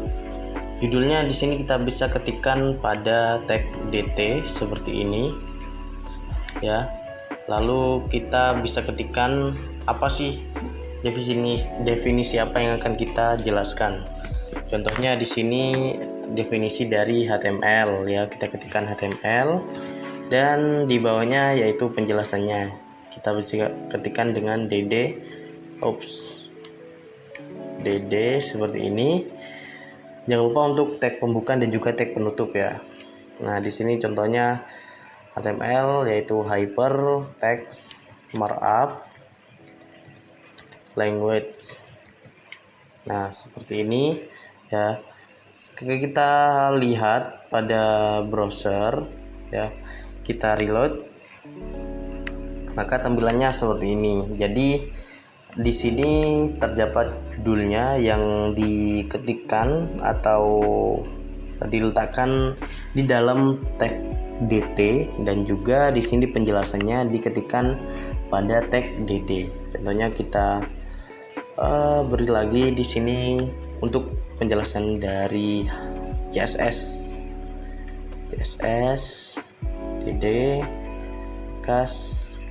judulnya di sini kita bisa ketikkan pada tag DT seperti ini ya. Lalu kita bisa ketikkan apa sih definisi apa yang akan kita jelaskan. Contohnya di sini definisi dari HTML ya, kita ketikkan HTML, dan di bawahnya yaitu penjelasannya. Kita bisa ketikkan dengan DD seperti ini. Jangan lupa untuk tag pembuka dan juga tag penutup ya. Nah, di sini contohnya HTML yaitu hyper text markup language. Nah, seperti ini ya. Kita lihat pada browser ya, kita reload, maka tampilannya seperti ini. Jadi di sini terdapat judulnya yang diketikkan atau diletakkan di dalam tag DT, dan juga di sini penjelasannya diketikkan pada tag DD. Contohnya kita beri lagi di sini untuk penjelasan dari CSS DD cascading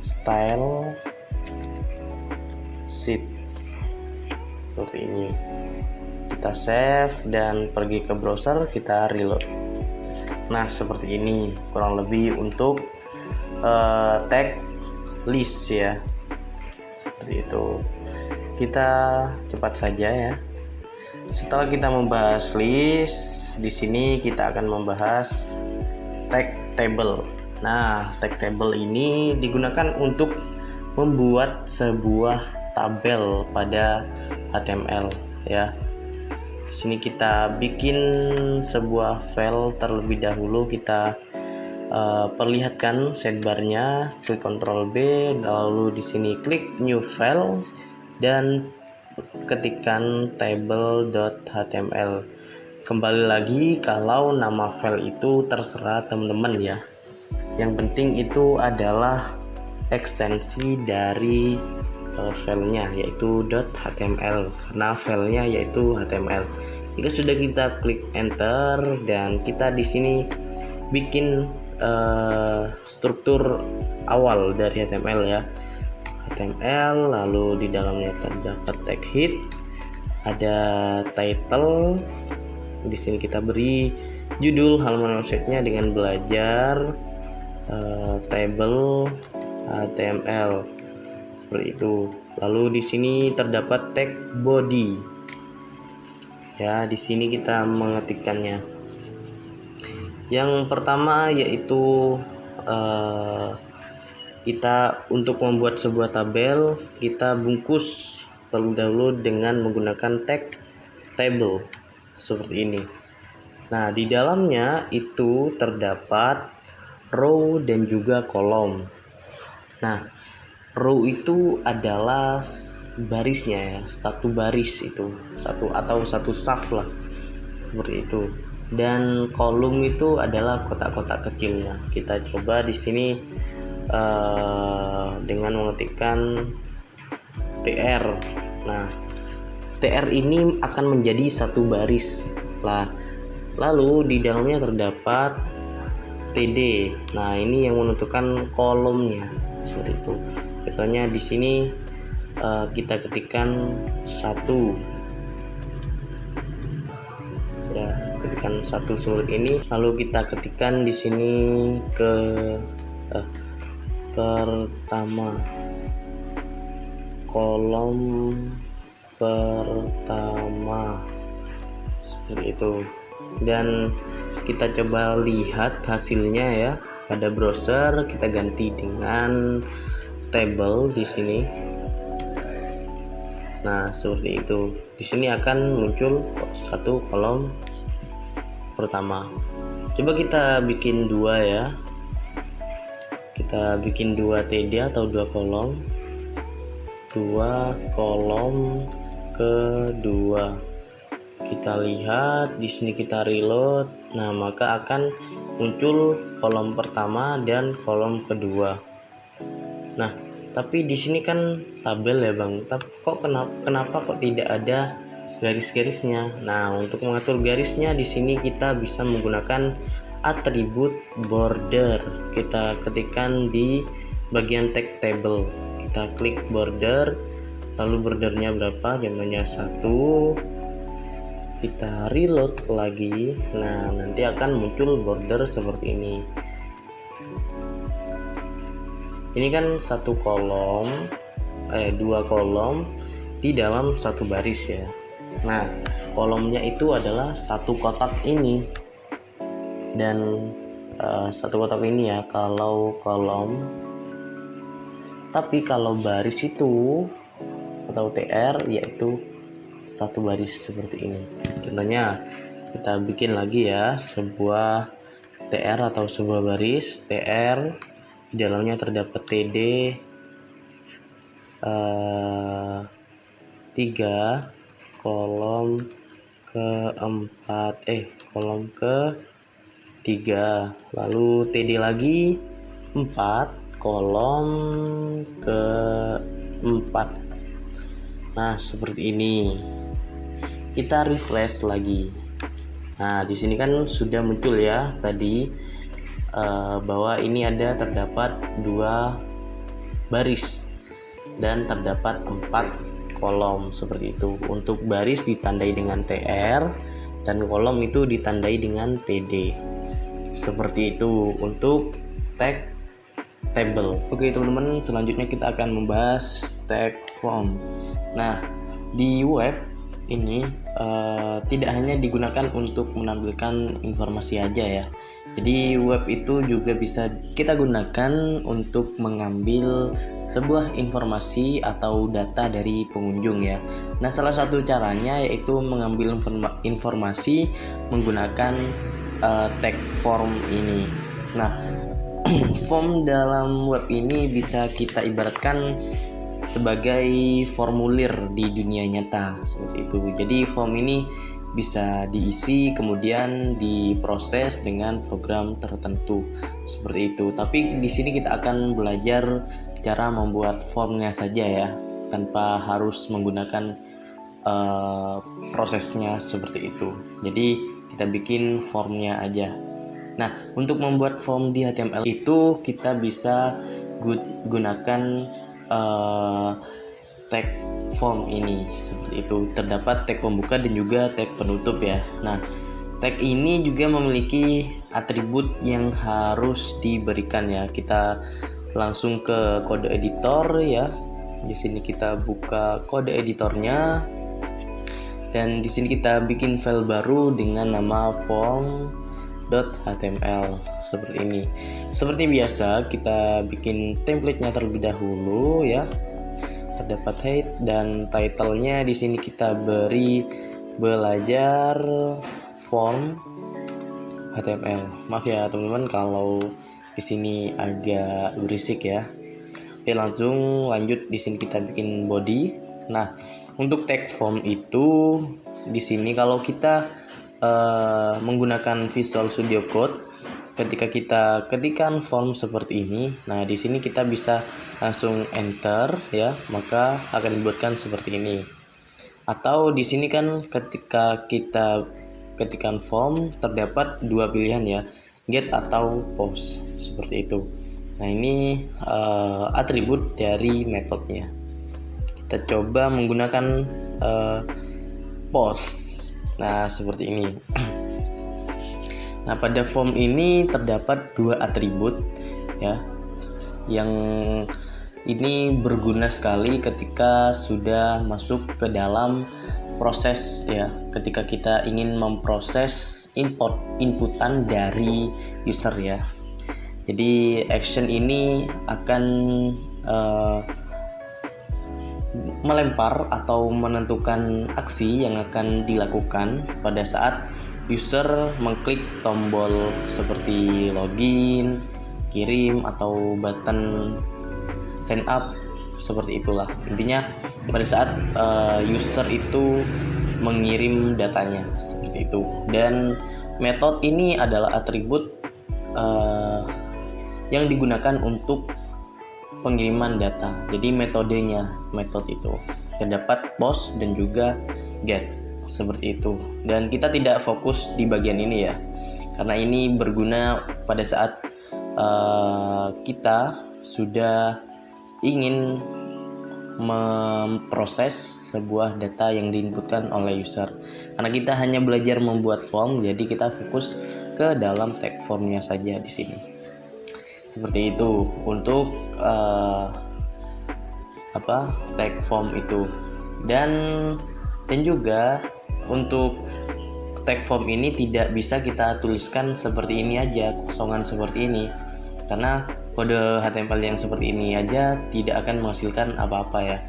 style sheet, seperti ini. Kita save dan pergi ke browser, kita reload. Nah, seperti ini kurang lebih untuk tag list ya, seperti itu. Kita cepat saja ya. Setelah kita membahas list, di sini kita akan membahas tag table. Nah, tag table ini digunakan untuk membuat sebuah tabel pada HTML ya. Di sini kita bikin sebuah file terlebih dahulu, kita perlihatkan sidebarnya, klik Ctrl B, lalu di sini klik new file dan ketikkan table.html. Kembali lagi, kalau nama file itu terserah teman-teman ya. Yang penting itu adalah ekstensi dari filenya, yaitu .html, karena filenya yaitu HTML. Jika sudah, kita klik enter dan kita di sini bikin struktur awal dari HTML ya. HTML, lalu di dalamnya terdapat tag head, ada title. Di sini kita beri judul halaman websitenya dengan belajar table HTML, seperti itu. Lalu di sini terdapat tag body ya, di sini kita mengetikkannya. Yang pertama yaitu kita untuk membuat sebuah tabel, kita bungkus terlebih dahulu dengan menggunakan tag table seperti ini. Nah, di dalamnya itu terdapat row dan juga kolom. Nah, row itu adalah barisnya ya, satu baris itu, satu atau satu saf lah, seperti itu. Dan kolom itu adalah kotak-kotak kecilnya. Kita coba di sini dengan mengetikkan tr. Nah, tr ini akan menjadi satu baris lah. Lalu di dalamnya terdapat td. Nah, ini yang menentukan kolomnya, seperti itu. Contohnya di sini kita ketikkan 1 ya, ketikkan 1 seperti ini. Lalu kita ketikkan di sini ke pertama, kolom pertama, seperti itu. Dan kita coba lihat hasilnya ya pada browser. Kita ganti dengan table di sini. Nah, seperti itu. Di sini akan muncul satu kolom pertama. Coba kita bikin 2 ya. Kita bikin 2 TD atau 2 kolom. 2 kolom kedua. Kita lihat di sini, kita reload. Nah, maka akan muncul kolom pertama dan kolom kedua. Nah, tapi di sini kan tabel ya Bang. Tapi kenapa kok tidak ada garis-garisnya? Nah, untuk mengatur garisnya di sini kita bisa menggunakan atribut border. Kita ketikkan di bagian tag table. Kita klik border, lalu bordernya berapa? Contohnya 1. Kita reload lagi. Nah, nanti akan muncul border seperti ini. Ini kan satu kolom, 2 kolom di dalam satu baris ya. Nah, kolomnya itu adalah satu kotak ini dan satu kotak ini ya, kalau kolom. Tapi kalau baris itu atau TR, yaitu satu baris seperti ini. Contohnya kita bikin lagi ya sebuah TR atau sebuah baris TR, di dalamnya terdapat TD 3 kolom kolom ke 3, lalu TD lagi 4 kolom ke 4. Nah, seperti ini. Kita refresh lagi. Nah, di sini kan sudah muncul ya tadi bahwa ini terdapat 2 baris dan terdapat 4 kolom seperti itu. Untuk baris ditandai dengan TR dan kolom itu ditandai dengan TD. Seperti itu untuk tag table. Oke teman-teman, selanjutnya kita akan membahas tag form. Nah, di web ini tidak hanya digunakan untuk menampilkan informasi aja ya. Jadi web itu juga bisa kita gunakan untuk mengambil sebuah informasi atau data dari pengunjung ya. Nah, salah satu caranya yaitu mengambil informasi menggunakan tag form ini. Nah, form dalam web ini bisa kita ibaratkan sebagai formulir di dunia nyata seperti itu. Jadi form ini bisa diisi kemudian diproses dengan program tertentu seperti itu. Tapi di sini kita akan belajar cara membuat formnya saja ya, tanpa harus menggunakan prosesnya seperti itu. Jadi kita bikin formnya aja. Nah, untuk membuat form di HTML itu kita bisa gunakan tag form ini seperti itu. Terdapat tag pembuka dan juga tag penutup ya. Nah, tag ini juga memiliki atribut yang harus diberikan ya. Kita langsung ke kode editor ya. Di sini kita buka kode editornya. Dan di sini kita bikin file baru dengan nama form.html seperti ini. Seperti biasa kita bikin template-nya terlebih dahulu ya. Terdapat head dan title-nya di sini kita beri belajar form HTML. Maaf ya teman-teman kalau di sini agak berisik ya. Oke, langsung lanjut. Di sini kita bikin body. Nah, untuk tag form itu di sini kalau kita menggunakan Visual Studio Code, ketika kita ketikkan form seperti ini, nah di sini kita bisa langsung enter ya, maka akan dibuatkan seperti ini. Atau di sini kan ketika kita ketikkan form terdapat 2 pilihan ya, get atau post seperti itu. Nah, ini atribut dari metodenya. Kita coba menggunakan post. Nah, seperti ini. Nah, pada form ini terdapat 2 atribut ya, yang ini berguna sekali ketika sudah masuk ke dalam proses ya, ketika kita ingin memproses inputan dari user ya. Jadi action ini akan melempar atau menentukan aksi yang akan dilakukan pada saat user mengklik tombol seperti login, kirim, atau button sign up seperti itulah. Intinya pada saat user itu mengirim datanya seperti itu. Dan metode ini adalah atribut yang digunakan untuk pengiriman data. Jadi metode itu terdapat post dan juga get seperti itu. Dan kita tidak fokus di bagian ini ya, karena ini berguna pada saat kita sudah ingin memproses sebuah data yang diinputkan oleh user. Karena kita hanya belajar membuat form, jadi kita fokus ke dalam tag formnya saja di sini. Seperti itu untuk tag form itu. Dan juga untuk tag form ini tidak bisa kita tuliskan seperti ini aja, kosongan seperti ini, karena kode HTML yang seperti ini aja tidak akan menghasilkan apa-apa ya.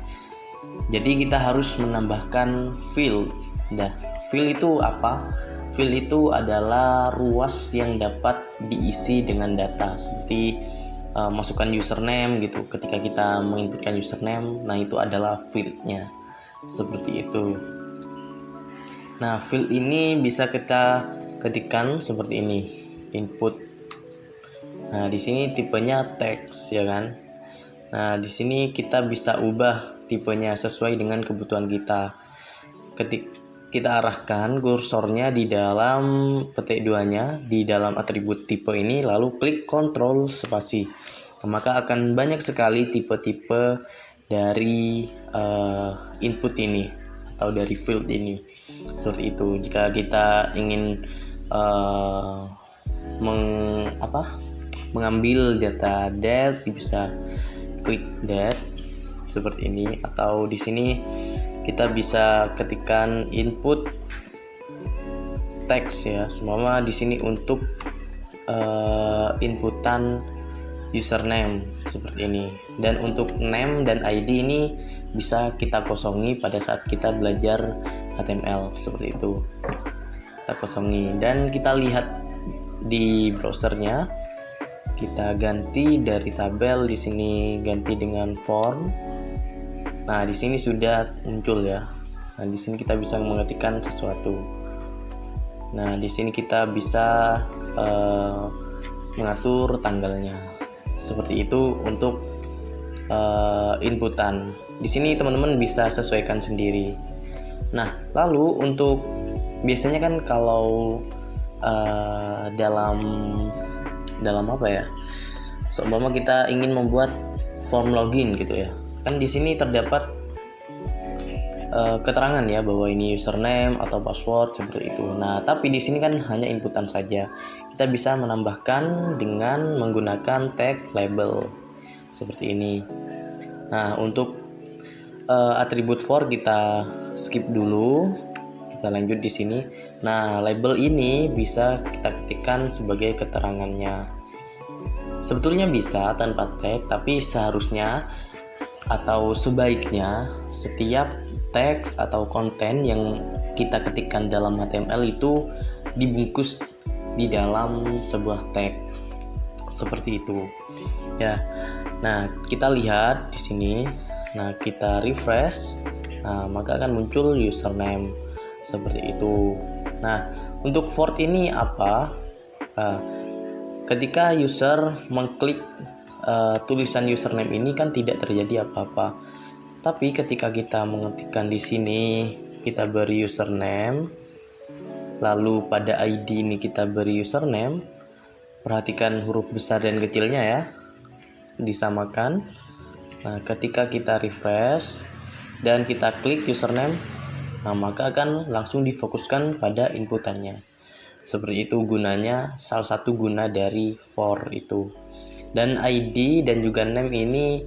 Jadi kita harus menambahkan field. Nah, field itu apa? Field itu adalah ruas yang dapat diisi dengan data, seperti masukkan username gitu. Ketika kita menginputkan username, nah itu adalah fieldnya, seperti itu. Nah, field ini bisa kita ketikkan seperti ini, input. Nah, di sini tipenya teks, ya kan? Nah, di sini kita bisa ubah tipenya sesuai dengan kebutuhan kita. Kita arahkan kursornya di dalam petik 2-nya, di dalam atribut tipe ini, lalu klik Ctrl spasi. Maka akan banyak sekali tipe-tipe dari input ini atau dari field ini. Seperti itu. Jika kita ingin mengambil data date, bisa klik date seperti ini, atau di sini kita bisa ketikkan input teks ya. Semua di sini untuk inputan username seperti ini. Dan untuk name dan ID ini bisa kita kosongi pada saat kita belajar HTML, seperti itu. Kita kosongi dan kita lihat di browsernya. Kita ganti dari tabel, di sini ganti dengan form. Nah, di sini sudah muncul ya. Nah, di sini kita bisa mengetikkan sesuatu. Nah, di sini kita bisa mengatur tanggalnya. Seperti itu untuk inputan. Di sini teman-teman bisa sesuaikan sendiri. Nah, lalu untuk biasanya kan kalau dalam apa ya? Seumpama kita ingin membuat form login gitu ya. Kan di sini terdapat keterangan ya bahwa ini username atau password seperti itu. Nah, tapi di sini kan hanya inputan saja. Kita bisa menambahkan dengan menggunakan tag label seperti ini. Nah, untuk atribut for kita skip dulu. Kita lanjut di sini. Nah, label ini bisa kita ketikkan sebagai keterangannya. Sebetulnya bisa tanpa tag, tapi seharusnya atau sebaiknya setiap teks atau konten yang kita ketikkan dalam HTML itu dibungkus di dalam sebuah teks seperti itu ya. Nah, kita lihat di sini. Nah, kita refresh. Nah, maka akan muncul username seperti itu. Nah, untuk for ini apa? Ketika user mengklik tulisan username ini kan tidak terjadi apa-apa. Tapi ketika kita mengetikkan di sini, kita beri username, lalu pada ID ini kita beri username. Perhatikan huruf besar dan kecilnya ya, disamakan. Nah, ketika kita refresh dan kita klik username, nah maka akan langsung difokuskan pada inputannya. Seperti itu gunanya, salah satu guna dari for itu. Dan ID dan juga name ini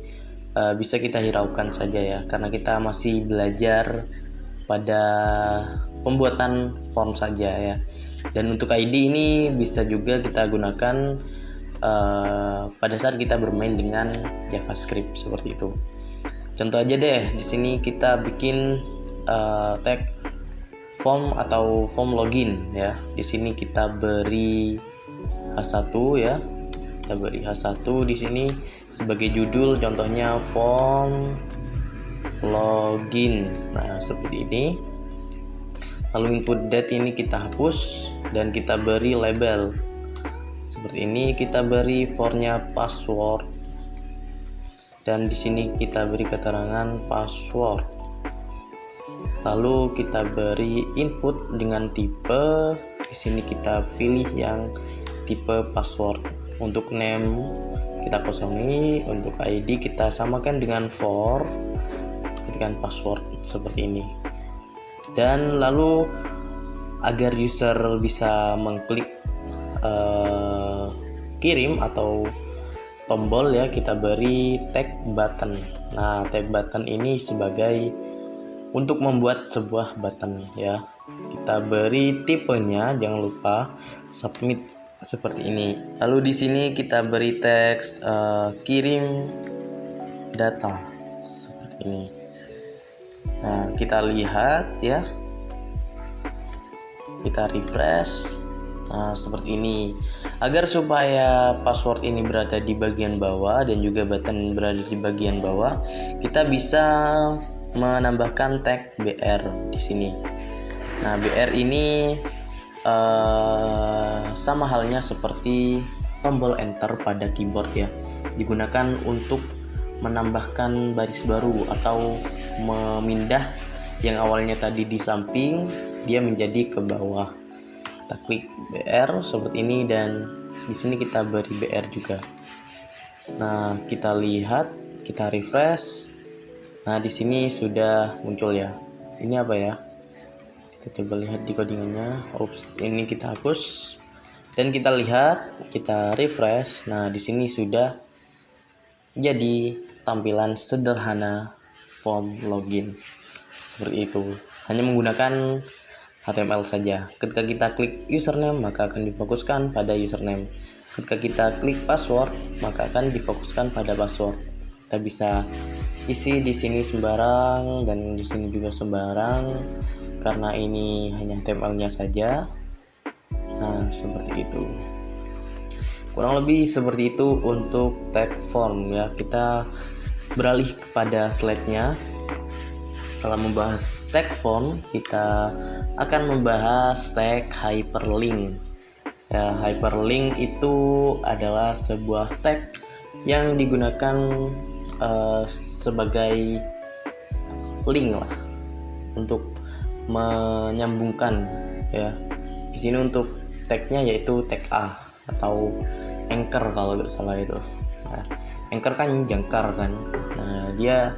bisa kita hiraukan saja ya, karena kita masih belajar pada pembuatan form saja ya. Dan untuk ID ini bisa juga kita gunakan pada saat kita bermain dengan JavaScript seperti itu. Contoh aja deh, di sini kita bikin tag form atau form login ya. Di sini kita beri H1 ya. Kita beri H1 di sini sebagai judul, contohnya form login. Nah, seperti ini. Lalu input date ini kita hapus dan kita beri label. Seperti ini, kita beri for-nya password. Dan di sini kita beri keterangan password. Lalu kita beri input dengan tipe. Di sini kita pilih yang tipe password. Untuk name kita kosongi, untuk ID kita samakan dengan for, ketikkan password seperti ini. Dan lalu agar user bisa mengklik kirim atau tombol ya, kita beri tag button. Nah, tag button ini sebagai untuk membuat sebuah button ya. Kita beri tipenya, jangan lupa submit seperti ini. Lalu di sini kita beri teks kirim data seperti ini. Nah, kita lihat ya, kita refresh. Nah, seperti ini. Agar supaya password ini berada di bagian bawah dan juga button berada di bagian bawah, kita bisa menambahkan tag BR di sini. Nah, BR ini sama halnya seperti tombol enter pada keyboard ya. Digunakan untuk menambahkan baris baru atau memindah yang awalnya tadi di samping dia menjadi ke bawah. Kita klik BR seperti ini dan di sini kita beri BR juga. Nah, kita lihat, kita refresh. Nah, di sini sudah muncul ya. Ini apa ya? Kita coba lihat di codingannya. Oops, ini kita hapus. Dan kita lihat, kita refresh. Nah, di sini sudah jadi tampilan sederhana form login. Seperti itu. Hanya menggunakan HTML saja. Ketika kita klik username, maka akan difokuskan pada username. Ketika kita klik password, maka akan difokuskan pada password. Kita bisa isi di sini sembarang dan di sini juga sembarang karena ini hanya HTML-nya saja. Nah, seperti itu. Kurang lebih seperti itu untuk tag form ya. Kita beralih kepada slide-nya. Setelah membahas tag form, kita akan membahas tag hyperlink. Ya, hyperlink itu adalah sebuah tag yang digunakan sebagai link lah untuk menyambungkan ya. Di sini untuk tagnya yaitu tag A atau anchor kalau nggak salah itu. Nah, anchor kan jangkar kan. Nah, dia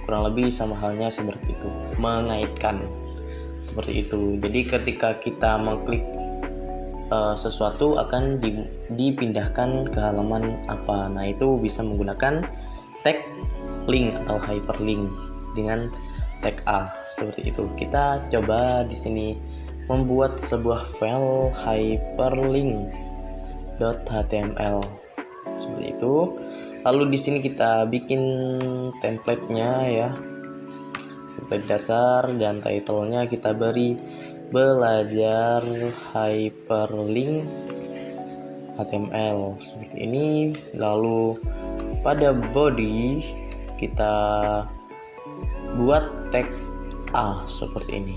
kurang lebih sama halnya seperti itu, mengaitkan seperti itu. Jadi ketika kita mengklik sesuatu akan dipindahkan ke halaman apa. Nah, itu bisa menggunakan tag link atau hyperlink dengan tag A seperti itu. Kita coba di sini membuat sebuah file hyperlink.html seperti itu. Lalu di sini kita bikin template-nya ya, template dasar, dan title-nya kita beri belajar hyperlink HTML seperti ini. Lalu pada body kita buat tag A seperti ini.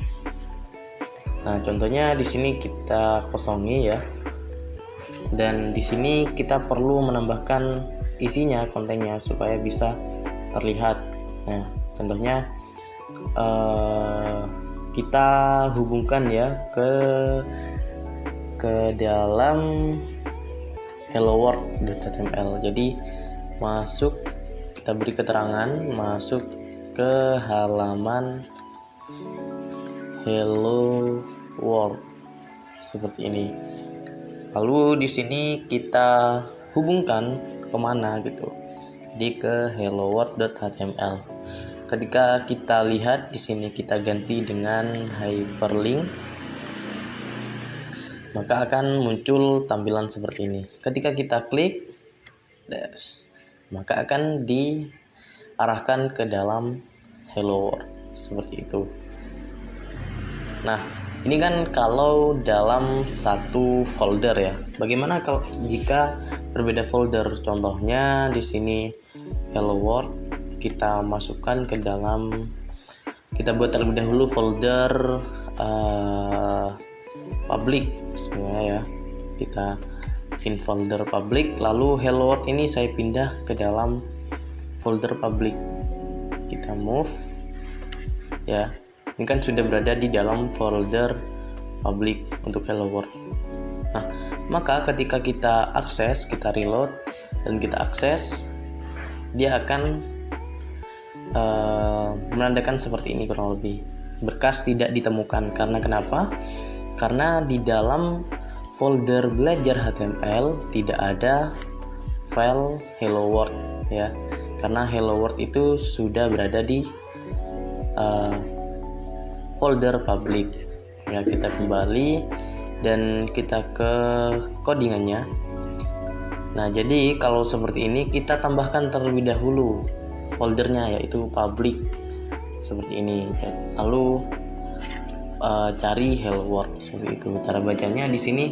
Nah, contohnya di sini kita kosongi ya. Dan di sini kita perlu menambahkan isinya, kontennya supaya bisa terlihat. Nah, contohnya kita hubungkan ya ke dalam hello world.html. Jadi masuk, kita beri keterangan masuk ke halaman hello world seperti ini. Lalu di sini kita hubungkan kemana gitu, di ke hello world.html. Ketika kita lihat di sini kita ganti dengan hyperlink, maka akan muncul tampilan seperti ini. Ketika kita klik maka akan diarahkan ke dalam hello world seperti itu. Nah, ini kan kalau dalam satu folder ya. Bagaimana kalau jika berbeda folder? Contohnya di sini hello world, kita masukkan ke dalam, kita buat terlebih dahulu folder public semuanya ya. Kita bikin folder public, lalu hello world ini saya pindah ke dalam folder public. Kita move ya. Ini kan sudah berada di dalam folder public untuk hello world. Nah, maka ketika kita akses, kita reload dan kita akses, dia akan menandakan seperti ini kurang lebih. Berkas tidak ditemukan. Karena kenapa? Karena di dalam folder belajar HTML tidak ada file hello world ya. Karena hello world itu sudah berada di folder public ya. Kita kembali dan kita ke codingannya. Nah, jadi kalau seperti ini kita tambahkan terlebih dahulu foldernya yaitu public. seperti ini. Lalu cari hello world seperti itu. Cara bacanya di sini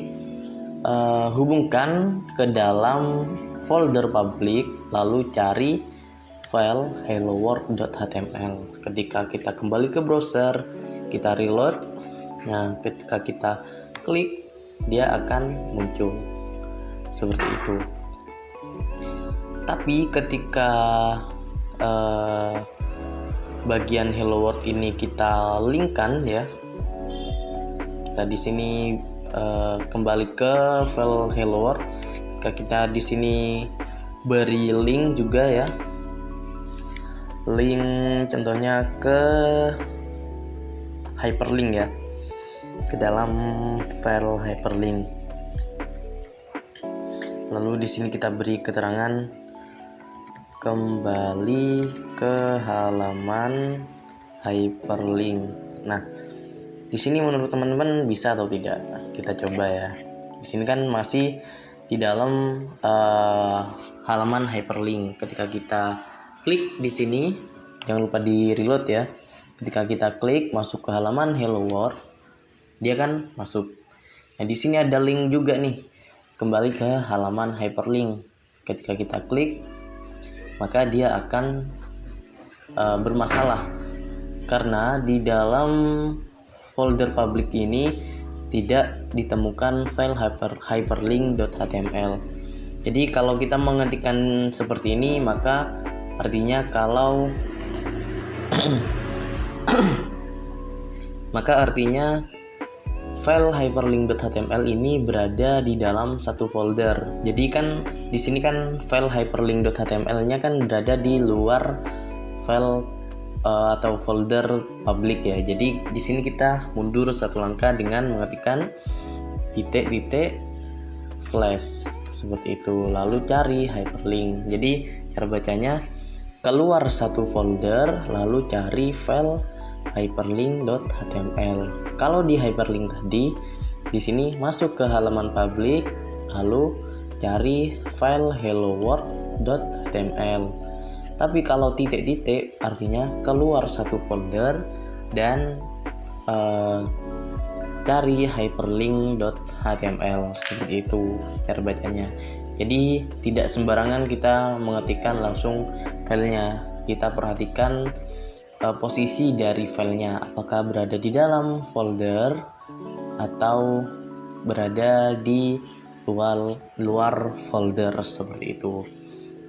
hubungkan ke dalam folder publik, lalu cari file helloworld.html. Ketika kita kembali ke browser, kita reload. Nah, ketika kita klik, dia akan muncul seperti itu. Tapi ketika bagian hello world ini kita linkkan ya, kita di sini kembali ke file hello world. Jika kita di sini beri link juga ya, link contohnya ke hyperlink ya, ke dalam file hyperlink. Lalu di sini kita beri keterangan kembali ke halaman hyperlink. Nah, di sini menurut teman-teman bisa atau tidak? Kita coba ya. Di sini kan masih di dalam halaman hyperlink. Ketika kita klik di sini, jangan lupa di reload ya. Ketika kita klik masuk ke halaman hello world, dia kan masuk. Nah, di sini ada link juga nih, kembali ke halaman hyperlink. Ketika kita klik, maka dia akan bermasalah karena di dalam folder publik ini tidak ditemukan file hyperlink.html. Jadi kalau kita mengetikkan seperti ini, maka artinya kalau file hyperlink.html ini berada di dalam satu folder. Jadi kan di sini kan file hyperlink.html-nya kan berada di luar file atau folder publik ya. Jadi di sini kita mundur satu langkah dengan mengetikkan titik slash seperti itu, lalu cari hyperlink. Jadi cara bacanya keluar satu folder lalu cari file hyperlink.html. Kalau di hyperlink tadi, di sini masuk ke halaman publik lalu cari file helloworld.html. Tapi kalau titik-titik artinya keluar satu folder dan cari hyperlink.html. Seperti itu cara bacanya. Jadi tidak sembarangan kita mengetikkan langsung filenya. Kita perhatikan posisi dari filenya, apakah berada di dalam folder atau berada di luar folder seperti itu.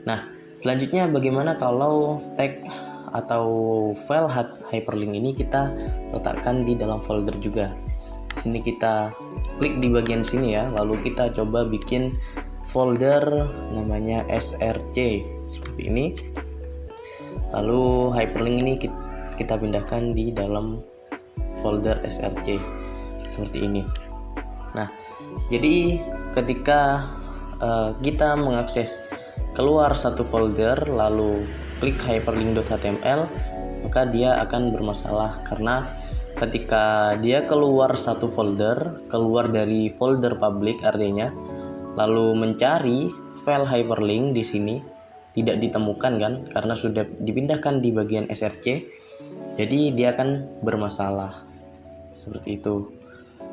Nah, selanjutnya bagaimana kalau tag atau file hyperlink ini kita letakkan di dalam folder juga. Di sini kita klik di bagian sini ya, lalu kita coba bikin folder namanya src seperti ini. Lalu hyperlink ini kita pindahkan di dalam folder src seperti ini. Nah, jadi ketika kita mengakses keluar satu folder lalu klik hyperlink.html, maka dia akan bermasalah karena ketika dia keluar satu folder, keluar dari folder publik artinya, lalu mencari file hyperlink di sini tidak ditemukan kan karena sudah dipindahkan di bagian src. Jadi dia akan bermasalah seperti itu.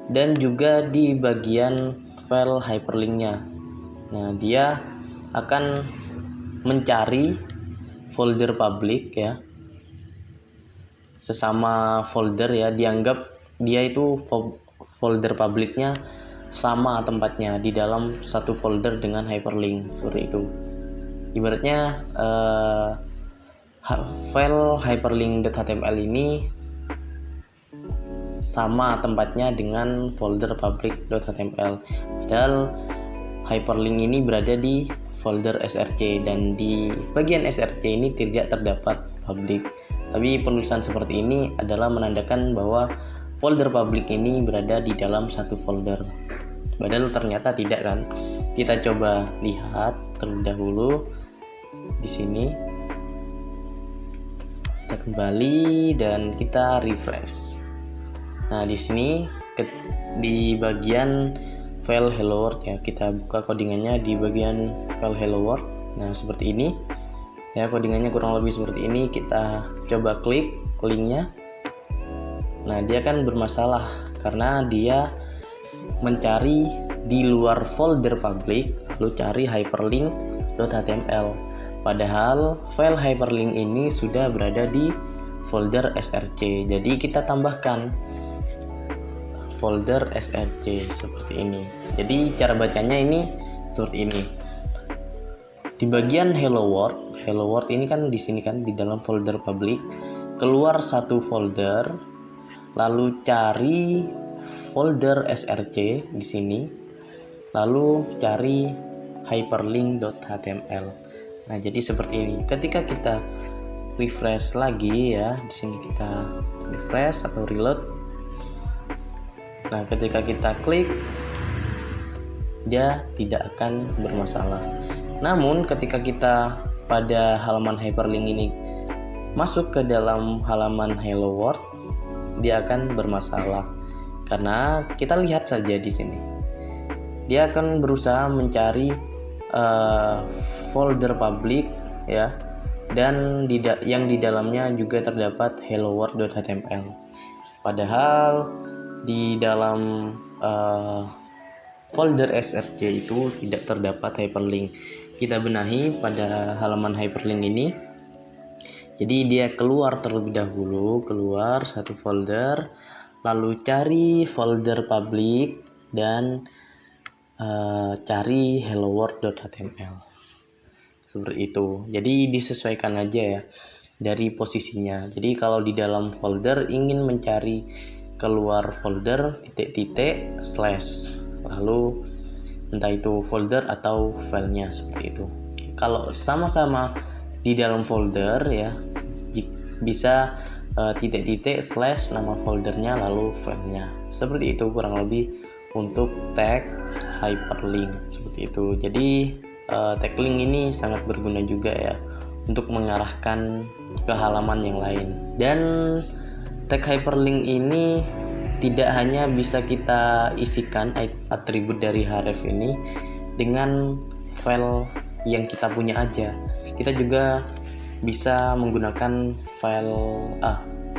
Dan juga di bagian file hyperlinknya. Nah, dia akan mencari folder publik ya, sesama folder ya, dianggap dia itu folder publiknya sama tempatnya di dalam satu folder dengan hyperlink seperti itu. Ibaratnya file hyperlink.html ini sama tempatnya dengan folder public.html, padahal hyperlink ini berada di folder src dan di bagian src ini tidak terdapat public. Tapi penulisan seperti ini adalah menandakan bahwa folder public ini berada di dalam satu folder, padahal ternyata tidak kan. Kita coba lihat terlebih dahulu di sini. Kita kembali dan kita refresh. Nah, di sini di bagian file hello world ya, kita buka codingannya di bagian file hello world. Nah, seperti ini ya, codingannya kurang lebih seperti ini. Kita coba klik linknya, nah dia akan bermasalah karena dia mencari di luar folder public lalu cari hyperlink.html, padahal file hyperlink ini sudah berada di folder src. Jadi kita tambahkan folder src seperti ini. Jadi cara bacanya ini seperti ini. Di bagian hello world ini kan di sini kan di dalam folder public, keluar satu folder, lalu cari folder src di sini, lalu cari hyperlink.html. Nah, jadi seperti ini. Ketika kita refresh lagi ya, di sini kita refresh atau reload. Nah, ketika kita klik, dia tidak akan bermasalah. Namun ketika kita pada halaman hyperlink ini masuk ke dalam halaman hello world, dia akan bermasalah karena kita lihat saja di sini dia akan berusaha mencari folder public ya, dan yang di dalamnya juga terdapat hello world.html, padahal di dalam folder src itu tidak terdapat hyperlink. Kita benahi pada halaman hyperlink ini. Jadi dia keluar terlebih dahulu, keluar satu folder, lalu cari folder public dan cari hello world.html. Seperti itu. Jadi disesuaikan aja ya dari posisinya. Jadi kalau di dalam folder ingin mencari keluar folder titik-titik slash, lalu entah itu folder atau filenya seperti itu. Kalau sama-sama di dalam folder ya bisa titik-titik slash nama foldernya lalu filenya. Seperti itu kurang lebih untuk tag hyperlink seperti itu. Jadi tag link ini sangat berguna juga ya untuk mengarahkan ke halaman yang lain. Dan tag hyperlink ini tidak hanya bisa kita isikan atribut dari href ini dengan file yang kita punya aja. Kita juga bisa menggunakan file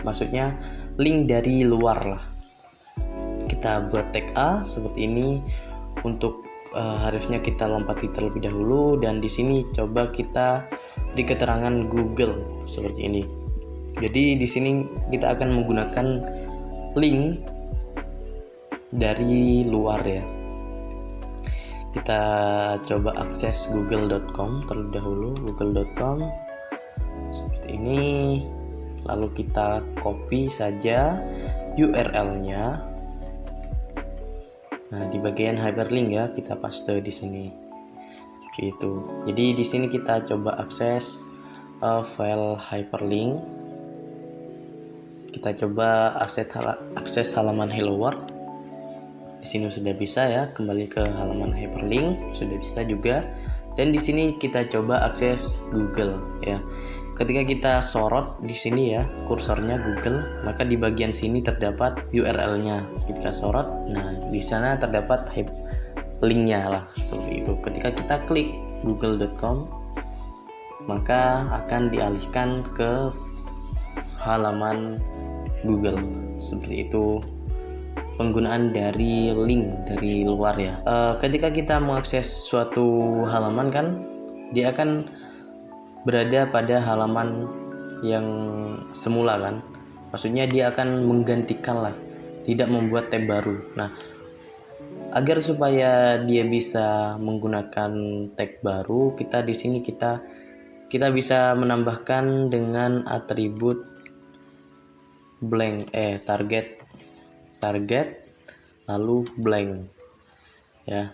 maksudnya link dari luar lah. Kita buat tag A seperti ini. Untuk hrefnya kita lompati terlebih dahulu, dan di sini coba kita beri keterangan Google seperti ini. Jadi di sini kita akan menggunakan link dari luar ya. Kita coba akses google.com terlebih dahulu, google.com seperti ini, lalu kita copy saja URL-nya. Nah, di bagian hyperlink ya kita paste di sini. Seperti itu. Jadi di sini kita coba akses file hyperlink. Kita coba akses halaman hello world. Di sini sudah bisa ya, kembali ke halaman hyperlink sudah bisa juga. Dan di sini kita coba akses Google ya. Ketika kita sorot di sini ya kursornya Google, maka di bagian sini terdapat URL-nya. Kita sorot, nah di sana terdapat linknya lah seperti itu. Ketika kita klik google.com, maka akan dialihkan ke halaman Google seperti itu. Penggunaan dari link dari luar ya. Ketika kita mengakses suatu halaman kan, dia akan berada pada halaman yang semula kan. Maksudnya dia akan menggantikan lah, tidak membuat tab baru. Nah, agar supaya dia bisa menggunakan tag baru, kita di sini kita bisa menambahkan dengan atribut blank target lalu blank ya,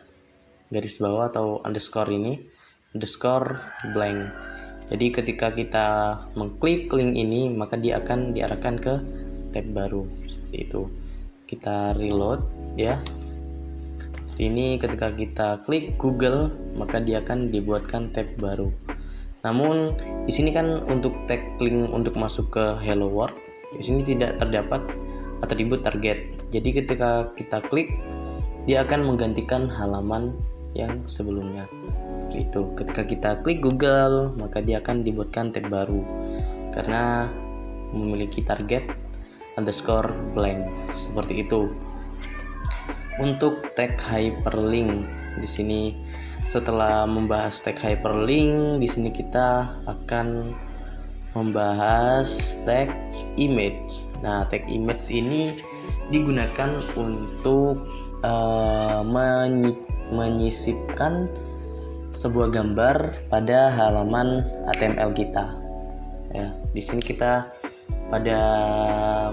garis bawah atau underscore ini underscore blank. Jadi ketika kita mengklik link ini, maka dia akan diarahkan ke tab baru seperti itu. Kita reload ya. Seperti ini, ketika kita klik Google, maka dia akan dibuatkan tab baru. Namun di sini kan untuk tag link untuk masuk ke hello world, di sini tidak terdapat atribut target. Jadi ketika kita klik, dia akan menggantikan halaman yang sebelumnya. Seperti itu. Ketika kita klik Google, maka dia akan dibuatkan tab baru. Karena memiliki target underscore blank seperti itu. Untuk tag hyperlink di sini, setelah membahas tag hyperlink, di sini kita akan membahas tag image. Nah, tag image ini digunakan untuk menyisipkan sebuah gambar pada halaman HTML kita. Ya, di sini kita pada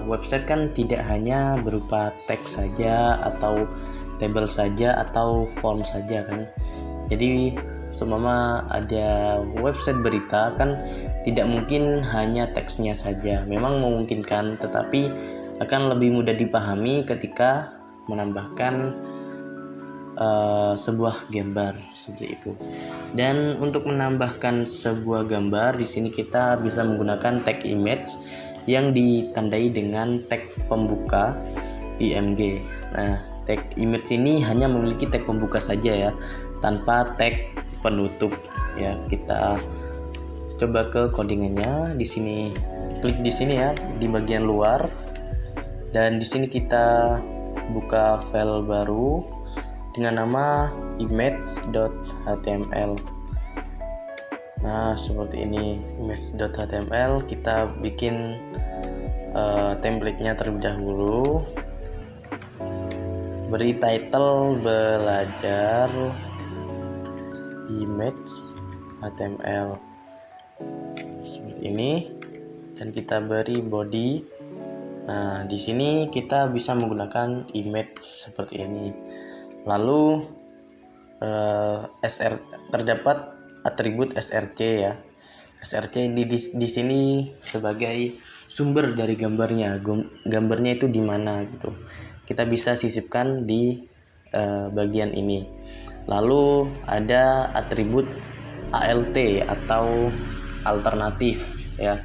website kan tidak hanya berupa teks saja atau tabel saja atau form saja kan. Jadi seumpama ada website berita kan tidak mungkin hanya teksnya saja. Memang memungkinkan, tetapi akan lebih mudah dipahami ketika menambahkan sebuah gambar seperti itu. Dan untuk menambahkan sebuah gambar di sini kita bisa menggunakan tag image yang ditandai dengan tag pembuka img. Nah, tag image ini hanya memiliki tag pembuka saja ya, tanpa tag penutup. Ya, kita coba ke codingannya. Di sini klik di sini ya, di bagian luar. Dan di sini kita buka file baru dengan nama image.html. Nah, seperti ini image.html. Kita bikin template-nya terlebih dahulu. Beri title belajar image.html seperti ini, dan kita beri body. Nah, di sini kita bisa menggunakan image seperti ini. Lalu terdapat atribut src ya. Src di sini sebagai sumber dari gambarnya. Gambarnya itu di mana gitu. Kita bisa sisipkan di bagian ini. Lalu ada atribut alt atau alternatif ya.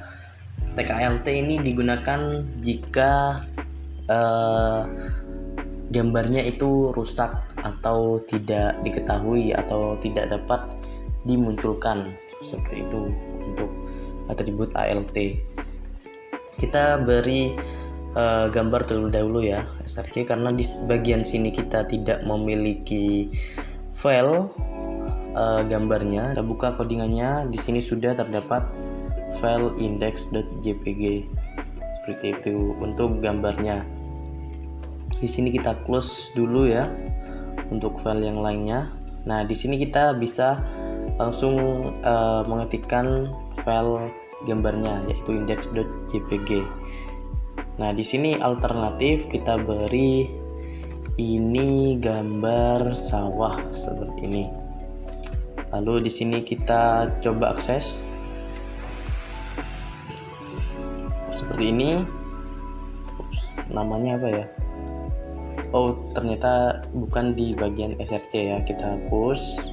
Tag alt ini digunakan jika gambarnya itu rusak atau tidak diketahui atau tidak dapat dimunculkan, seperti itu untuk atribut alt. Kita beri gambar terlebih dahulu ya, src, karena di bagian sini kita tidak memiliki file gambarnya. Kita buka codingannya. Di sini sudah terdapat file index.jpg seperti itu untuk gambarnya. Di sini kita close dulu ya untuk file yang lainnya. Nah, di sini kita bisa langsung mengetikkan file gambarnya, yaitu index.jpg. Nah, di sini alternatif kita beri ini gambar sawah seperti ini. Lalu di sini kita coba akses seperti ini. Namanya apa ya? Oh, ternyata bukan di bagian src ya. Kita hapus.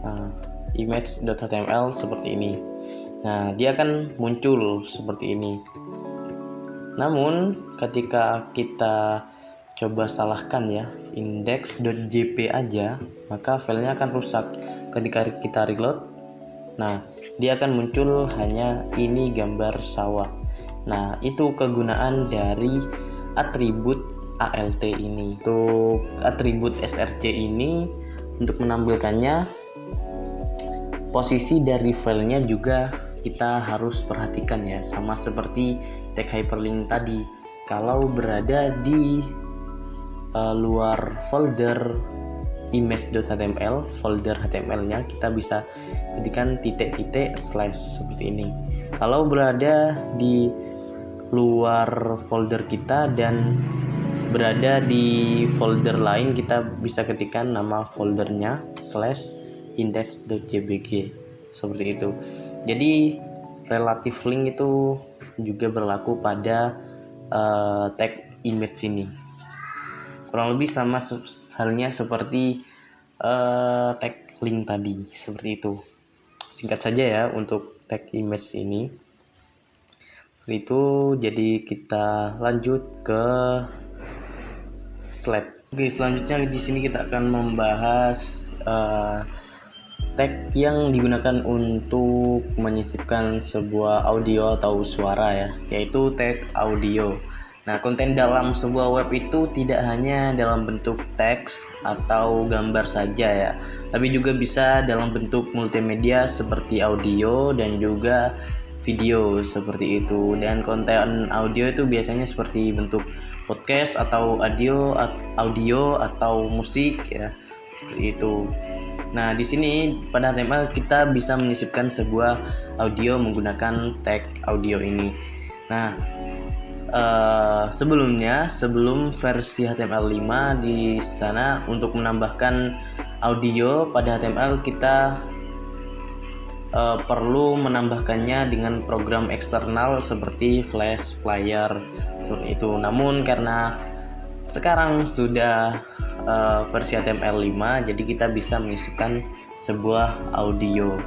Nah, image.html seperti ini. Nah, dia akan muncul seperti ini. Namun ketika kita coba salahkan ya, index.jp aja, maka filenya akan rusak. Ketika kita reload, nah dia akan muncul hanya ini gambar sawah. Nah, itu kegunaan dari atribut alt ini. Untuk atribut src ini, untuk menampilkannya, posisi dari filenya juga kita harus perhatikan ya, sama seperti tag hyperlink tadi. Kalau berada di luar folder image.html, folder HTML-nya, kita bisa ketikkan titik-titik slash seperti ini. Kalau berada di luar folder kita dan berada di folder lain, kita bisa ketikkan nama foldernya slash index.jpg seperti itu. Jadi relative link itu juga berlaku pada tag image ini. Kurang lebih sama halnya seperti tag link tadi, seperti itu. Singkat saja ya untuk tag image ini. Seperti itu. Jadi kita lanjut ke slide. Oke, selanjutnya di sini kita akan membahas tag yang digunakan untuk menyisipkan sebuah audio atau suara ya, yaitu tag audio. Nah, konten dalam sebuah web itu tidak hanya dalam bentuk teks atau gambar saja ya, tapi juga bisa dalam bentuk multimedia seperti audio dan juga video seperti itu. Dan konten audio itu biasanya seperti bentuk podcast atau audio atau musik ya, seperti itu. Nah, di sini pada HTML kita bisa menyisipkan sebuah audio menggunakan tag audio ini. Nah, sebelum versi HTML5 di sana untuk menambahkan audio pada HTML kita perlu menambahkannya dengan program eksternal seperti Flash Player seperti itu. Namun karena sekarang sudah versi HTML5, jadi kita bisa menyisipkan sebuah audio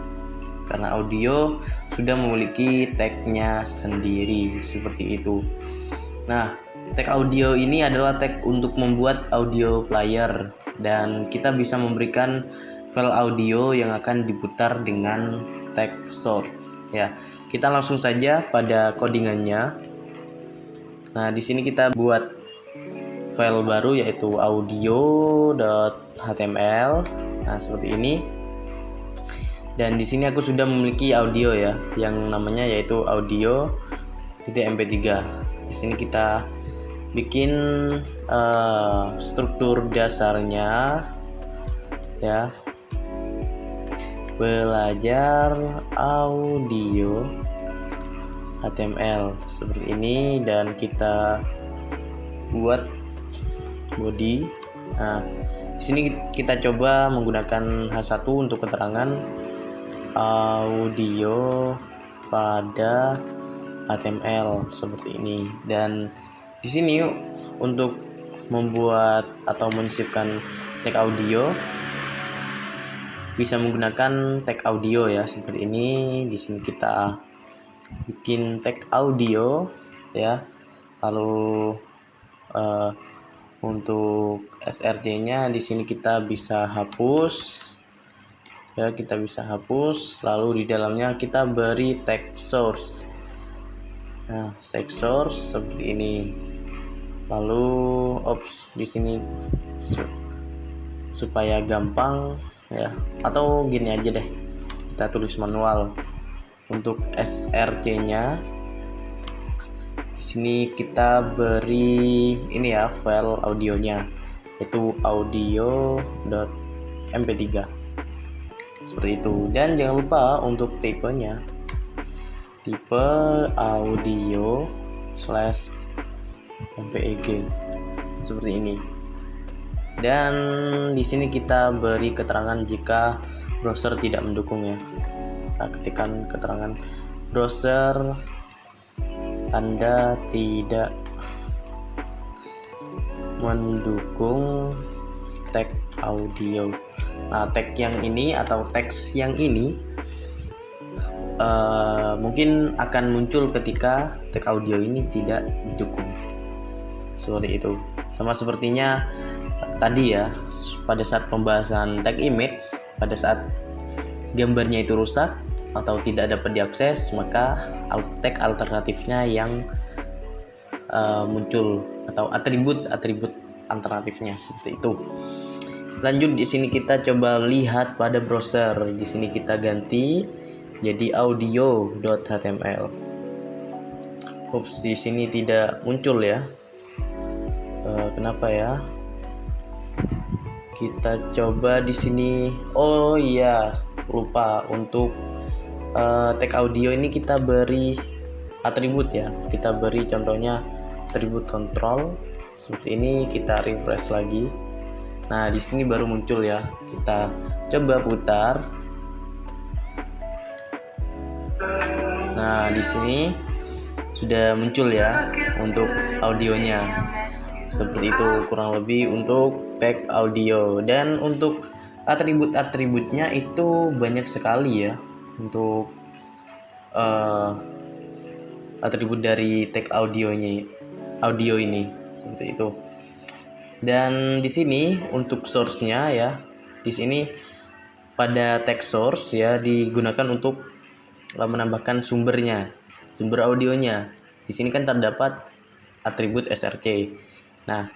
karena audio sudah memiliki tagnya sendiri seperti itu. Nah, tag audio ini adalah tag untuk membuat audio player dan kita bisa memberikan file audio yang akan diputar dengan tag source ya. Kita langsung saja pada codingannya. Nah, di sini kita buat file baru yaitu audio.html. Nah, seperti ini. Dan di sini aku sudah memiliki audio ya, yang namanya yaitu audio.mp3. Di sini kita bikin struktur dasarnya ya. Belajar audio HTML seperti ini dan kita buat body. Nah, di sini kita coba menggunakan H1 untuk keterangan audio pada HTML seperti ini. Dan di sini untuk membuat atau menyisipkan tag audio bisa menggunakan tag audio ya seperti ini. Di sini kita bikin tag audio ya. Lalu untuk src-nya di sini kita bisa hapus ya, kita bisa hapus. Lalu di dalamnya kita beri tag source. Nah, tag source seperti ini. Lalu di sini supaya gampang ya, atau gini aja deh, kita tulis manual. Untuk src-nya di sini kita beri ini ya, file audionya yaitu audio.mp3 seperti itu. Dan jangan lupa untuk tipenya, tipe audio/mpeg seperti ini. Dan di sini kita beri keterangan jika browser tidak mendukungnya. Kita ketikkan keterangan browser Anda tidak mendukung tag audio. Nah, tag yang ini atau teks yang ini mungkin akan muncul ketika tag audio ini tidak didukung. Seperti itu. Sama sepertinya tadi ya, pada saat pembahasan tag image, pada saat gambarnya itu rusak atau tidak dapat diakses, maka tag alternatifnya yang muncul atau atribut alternatifnya seperti itu. Lanjut, di sini kita coba lihat pada browser. Di sini kita ganti jadi audio.html. Di sini tidak muncul ya. Kenapa ya? Kita coba di sini. Oh iya, lupa untuk tag audio ini kita beri atribut ya. Kita beri contohnya atribut control seperti ini. Kita refresh lagi. Nah, di sini baru muncul ya. Kita coba putar. Nah, di sini sudah muncul ya untuk audionya. Seperti itu kurang lebih untuk tag audio. Dan untuk atribut-atributnya itu banyak sekali ya. Untuk atribut dari tag audio ini seperti itu. Dan di sini untuk source-nya ya, di sini pada text source ya digunakan untuk menambahkan sumber audionya. Di sini kan terdapat atribut src. Nah,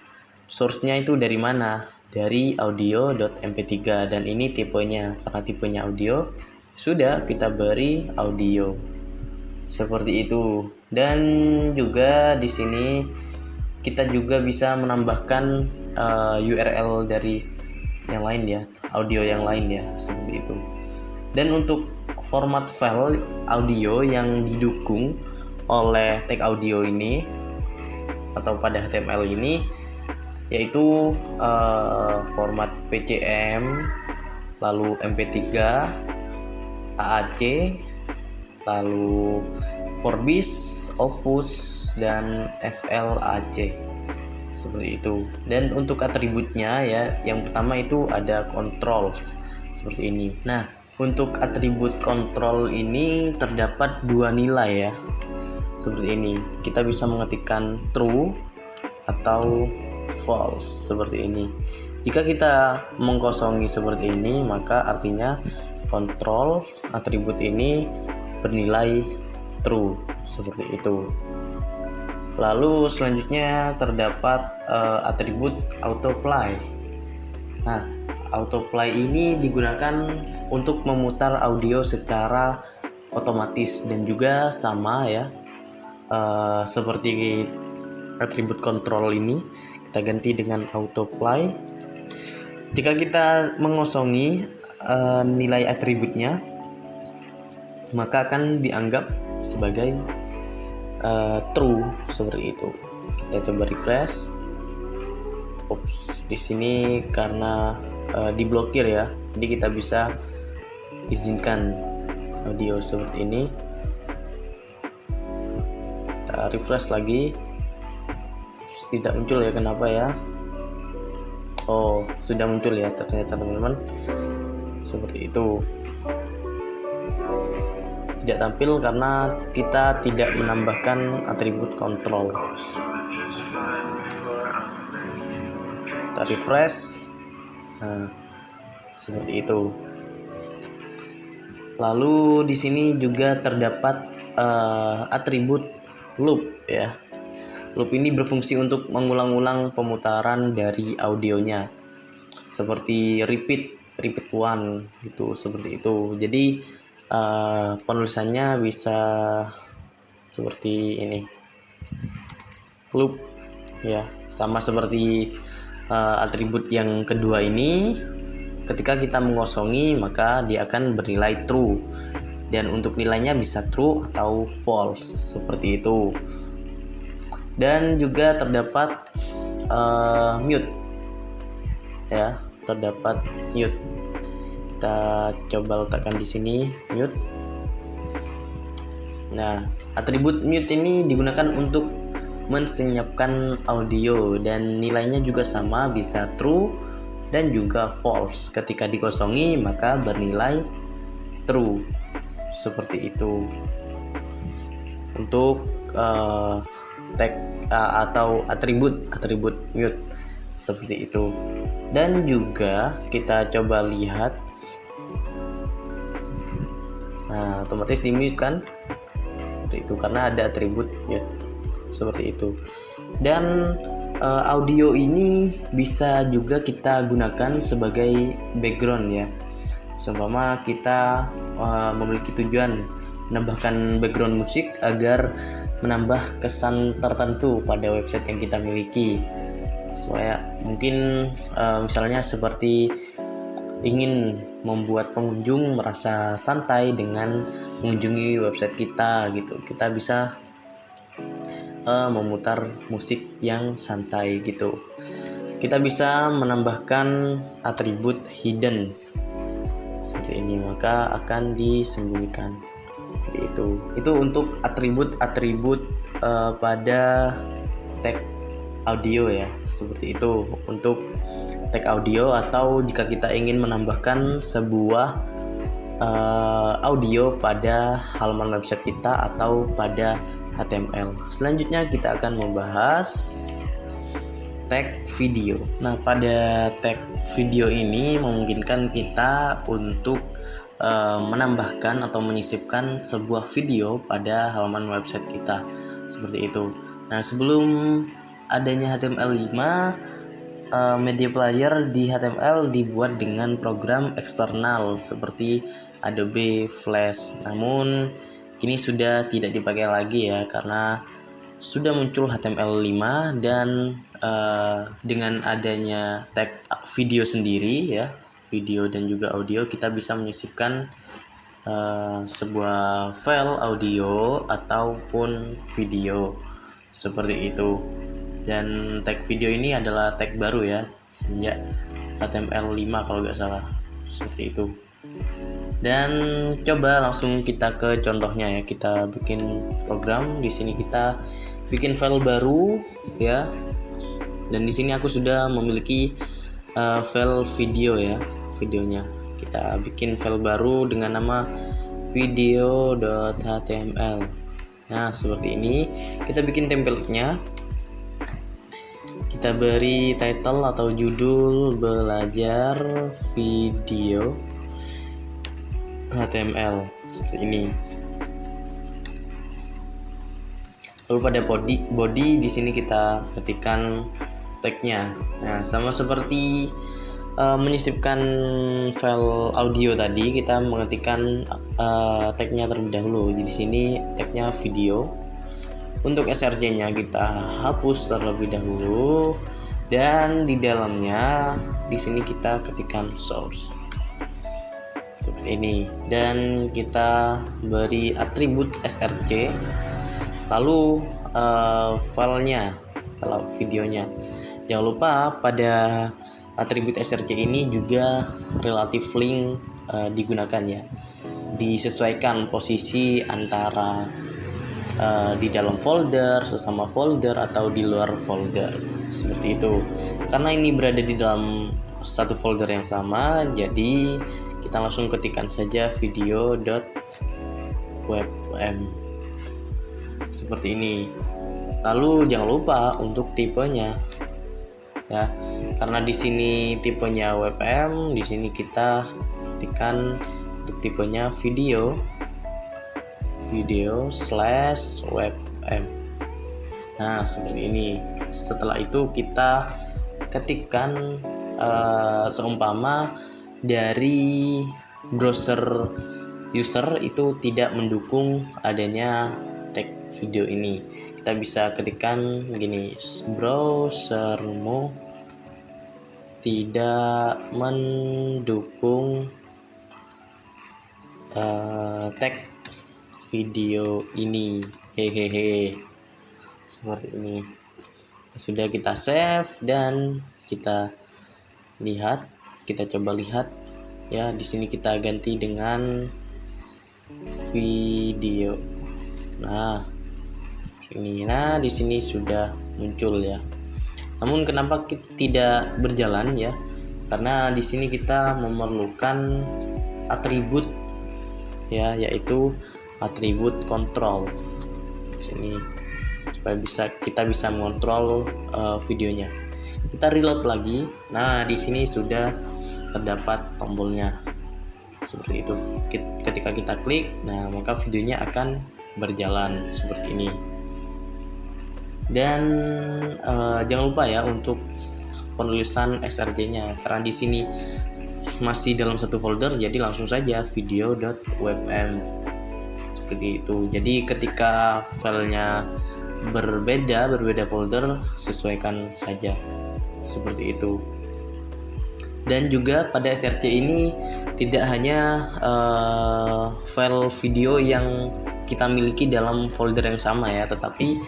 source-nya itu dari mana? Dari audio.mp3, dan ini tipenya. Karena tipenya audio, sudah kita beri audio. Seperti itu. Dan juga di sini kita juga bisa menambahkan URL dari yang lain ya, audio yang lain ya, seperti itu. Dan untuk format file audio yang didukung oleh tag audio ini atau pada HTML ini yaitu format PCM, lalu MP3, AAC, lalu Vorbis, Opus, dan FLAC, seperti itu. Dan untuk atributnya ya, yang pertama itu ada control seperti ini. Nah, untuk atribut control ini terdapat dua nilai ya, seperti ini. Kita bisa mengetikkan true atau false seperti ini. Jika kita mengkosongi seperti ini, maka artinya control atribut ini bernilai true, seperti itu. Lalu selanjutnya terdapat atribut autoplay. Nah, autoplay ini digunakan untuk memutar audio secara otomatis dan juga sama ya, seperti atribut control ini. Kita ganti dengan autoplay. Jika kita mengosongi nilai atributnya, maka akan dianggap sebagai true, seperti itu. Kita coba refresh. Di sini karena diblokir ya, jadi kita bisa izinkan audio seperti ini. Kita refresh lagi, tidak muncul ya, kenapa ya? Oh, sudah muncul ya ternyata teman-teman, seperti itu. Tidak tampil karena kita tidak menambahkan atribut control. Kita refresh. Nah, seperti itu. Lalu di sini juga terdapat atribut loop ya. Loop ini berfungsi untuk mengulang-ulang pemutaran dari audionya, seperti repeat one gitu, seperti itu. Jadi penulisannya bisa seperti ini, loop ya, sama seperti atribut yang kedua ini. Ketika kita mengosongi maka dia akan bernilai true, dan untuk nilainya bisa true atau false, seperti itu. Dan juga terdapat mute ya, terdapat mute. Kita coba letakkan di sini mute. Nah, atribut mute ini digunakan untuk mensenyapkan audio dan nilainya juga sama, bisa true dan juga false. Ketika dikosongi maka bernilai true, seperti itu. Untuk tag atau atribut mute, seperti itu. Dan juga kita coba lihat, nah otomatis di mute kan, seperti itu, karena ada atribut mute, seperti itu. Dan audio ini bisa juga kita gunakan sebagai background ya. Seumpama kita memiliki tujuan menambahkan background musik agar menambah kesan tertentu pada website yang kita miliki, supaya mungkin misalnya seperti ingin membuat pengunjung merasa santai dengan mengunjungi website kita gitu, kita bisa memutar musik yang santai gitu. Kita bisa menambahkan atribut hidden seperti ini, maka akan disembunyikan. Itu untuk atribut-atribut pada tag audio ya, seperti itu untuk tag audio. Atau jika kita ingin menambahkan sebuah audio pada halaman website kita atau pada HTML. Selanjutnya kita akan membahas tag video. Nah, pada tag video ini memungkinkan kita untuk menambahkan atau menyisipkan sebuah video pada halaman website kita, seperti itu. Nah, sebelum adanya HTML5, media player di HTML dibuat dengan program eksternal seperti Adobe Flash. Namun kini sudah tidak dipakai lagi ya, karena sudah muncul HTML5 dan dengan adanya tag video sendiri ya, video dan juga audio, kita bisa menyisipkan sebuah file audio ataupun video seperti itu. Dan tag video ini adalah tag baru ya, semenjak HTML5 kalau nggak salah, seperti itu. Dan coba langsung kita ke contohnya ya. Kita bikin program, di sini kita bikin file baru ya. Dan di sini aku sudah memiliki file video ya, videonya. Kita bikin file baru dengan nama video.html. Nah, seperti ini. Kita bikin template-nya. Kita beri title atau judul belajar video HTML seperti ini. Lalu pada body di sini kita ketikkan tagnya. Nah, sama seperti menyisipkan file audio tadi, kita mengetikkan tagnya terlebih dahulu. Di sini tagnya video. Untuk src-nya kita hapus terlebih dahulu, dan di dalamnya di sini kita ketikkan source seperti ini, dan kita beri atribut src, lalu filenya, kalau videonya. Jangan lupa pada atribut src ini juga relative link digunakan ya, disesuaikan posisi antara di dalam folder, sesama folder, atau di luar folder, seperti itu. Karena ini berada di dalam satu folder yang sama, jadi kita langsung ketikkan saja video.webm seperti ini. Lalu jangan lupa untuk tipenya ya, karena di sini tipenya webm, di sini kita ketikkan untuk tipenya video/webm. Nah, seperti ini. Setelah itu kita ketikkan seumpama dari browser user itu tidak mendukung adanya tag video ini, kita bisa ketikkan begini: browsermu tidak mendukung tag video ini, hehehe, seperti ini. Sudah kita save dan kita lihat, kita coba lihat ya. Di sini kita ganti dengan video. Nah, ini. Nah, di sini sudah muncul ya. Namun kenapa kita tidak berjalan ya? Karena di sini kita memerlukan atribut ya, yaitu atribut control sini, supaya kita bisa mengontrol videonya. Kita reload lagi. Nah, di sini sudah terdapat tombolnya seperti itu. Ketika kita klik, nah maka videonya akan berjalan seperti ini. Dan jangan lupa ya untuk penulisan src-nya, karena di sini masih dalam satu folder, jadi langsung saja video.webm seperti itu. Jadi ketika filenya berbeda folder, sesuaikan saja seperti itu. Dan juga pada src ini tidak hanya file video yang kita miliki dalam folder yang sama ya, tetapi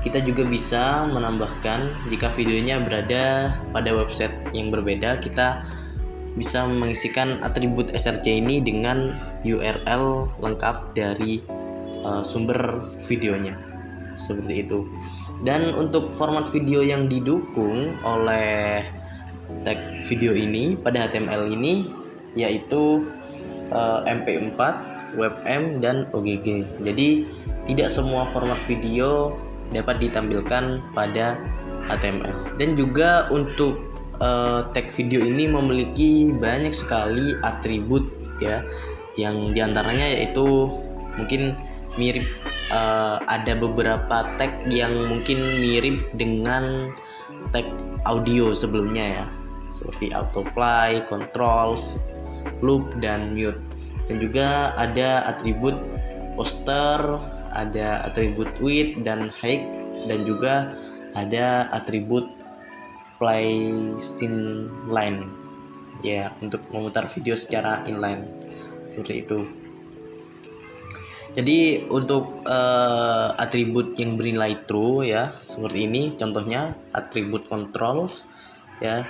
kita juga bisa menambahkan jika videonya berada pada website yang berbeda. Kita bisa mengisikan atribut src ini dengan URL lengkap dari sumber videonya seperti itu. Dan untuk format video yang didukung oleh tag video ini pada HTML ini yaitu MP4, WebM, dan OGG. Jadi tidak semua format video dapat ditampilkan pada HTML. Dan juga untuk tag video ini memiliki banyak sekali atribut ya, yang diantaranya yaitu mungkin mirip, ada beberapa tag yang mungkin mirip dengan tag audio sebelumnya ya, seperti autoplay, controls, loop, dan mute. Dan juga ada atribut poster, ada atribut width dan height, dan juga ada atribut play scene line ya, untuk memutar video secara inline seperti itu. Jadi untuk atribut yang bernilai true ya, seperti ini contohnya atribut controls ya,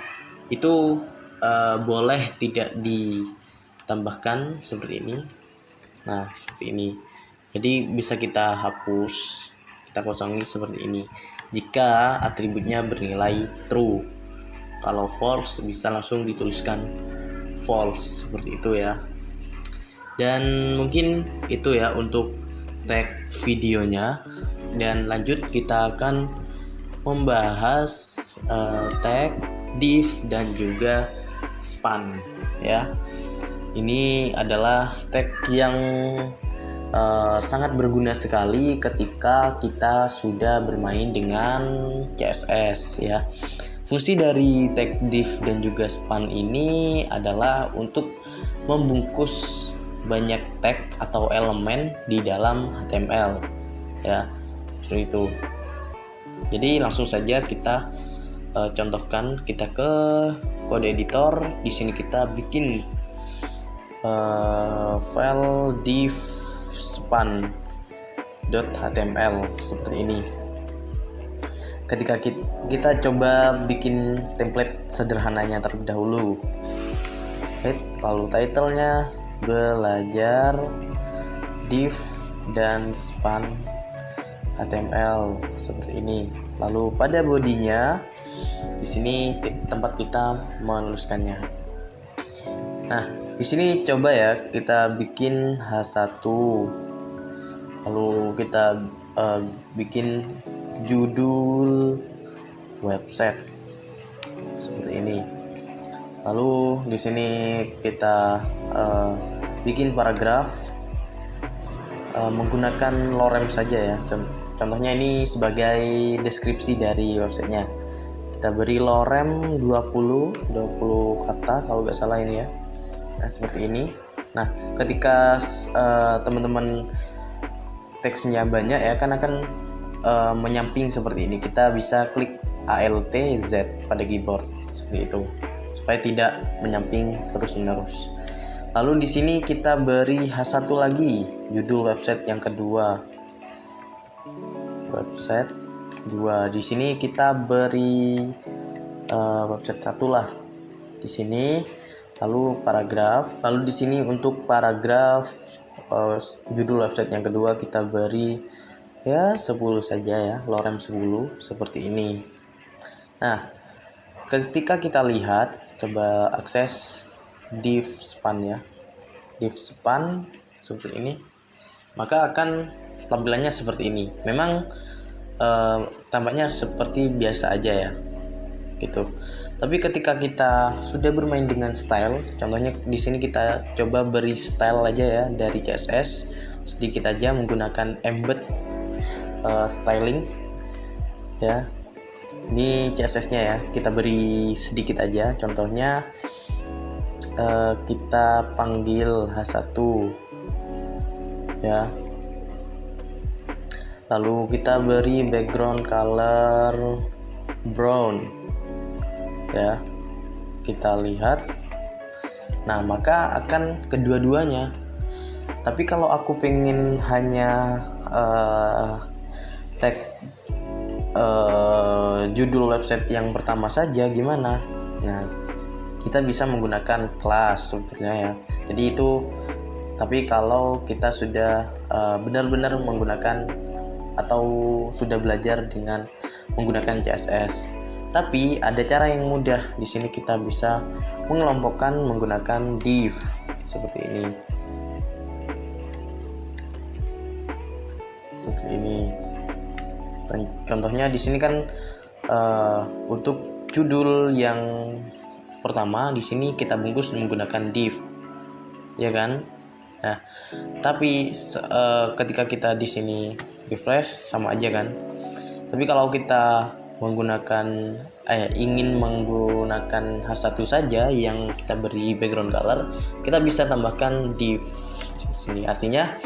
itu boleh tidak ditambahkan seperti ini. Nah, seperti ini. Jadi bisa kita hapus, kita kosongi seperti ini jika atributnya bernilai true. Kalau false bisa langsung dituliskan false seperti itu ya. Dan mungkin itu ya untuk tag videonya. Dan lanjut kita akan membahas tag div dan juga span ya. Ini adalah tag yang sangat berguna sekali ketika kita sudah bermain dengan CSS ya. Fungsi dari tag div dan juga span ini adalah untuk membungkus banyak tag atau elemen di dalam HTML ya, seperti itu. Jadi langsung saja kita contohkan, kita ke kode editor. Di sini kita bikin file div span.html seperti ini. Ketika kita coba bikin template sederhananya terlebih dahulu, lalu title-nya belajar div dan span HTML seperti ini. Lalu pada bodinya di sini tempat kita menuliskannya. Nah, di sini coba ya kita bikin H1. Lalu kita bikin judul website seperti ini. Lalu di sini kita bikin paragraf menggunakan lorem saja ya. Contohnya ini sebagai deskripsi dari websitenya. Kita beri lorem 20 kata kalau nggak salah ini ya. Nah, seperti ini. Nah, ketika teman-teman teksnya banyak ya, kan akan menyamping seperti ini. Kita bisa klik Alt Z pada keyboard seperti itu, supaya tidak menyamping terus-menerus. Lalu di sini kita beri H1 lagi, judul website yang kedua. Website 2. Di sini kita beri website 1 lah. Di sini lalu paragraf. Lalu di sini untuk paragraf judul website yang kedua kita beri ya 10 saja ya, lorem 10 seperti ini. Nah, ketika kita lihat, coba akses div span ya, div span seperti ini, maka akan tampilannya seperti ini. Memang tampaknya seperti biasa aja ya gitu. Tapi ketika kita sudah bermain dengan style, contohnya di sini kita coba beri style aja ya dari CSS sedikit aja menggunakan embed styling ya. Ini CSS-nya ya, kita beri sedikit aja. Contohnya kita panggil H1 ya. Lalu kita beri background color brown ya, kita lihat. Nah, maka akan kedua-duanya. Tapi kalau aku pengen hanya tag judul website yang pertama saja, gimana? Nah, kita bisa menggunakan kelas sebetulnya ya. Jadi itu, tapi kalau kita sudah benar-benar menggunakan atau sudah belajar dengan menggunakan CSS. Tapi ada cara yang mudah. Di sini kita bisa mengelompokkan menggunakan div seperti ini. Seperti ini. Contohnya di sini kan untuk judul yang pertama di sini kita bungkus menggunakan div, ya kan? Nah, tapi ketika kita di sini refresh sama aja kan. Tapi kalau kita ingin menggunakan H1 saja yang kita beri background color, kita bisa tambahkan div sini. Artinya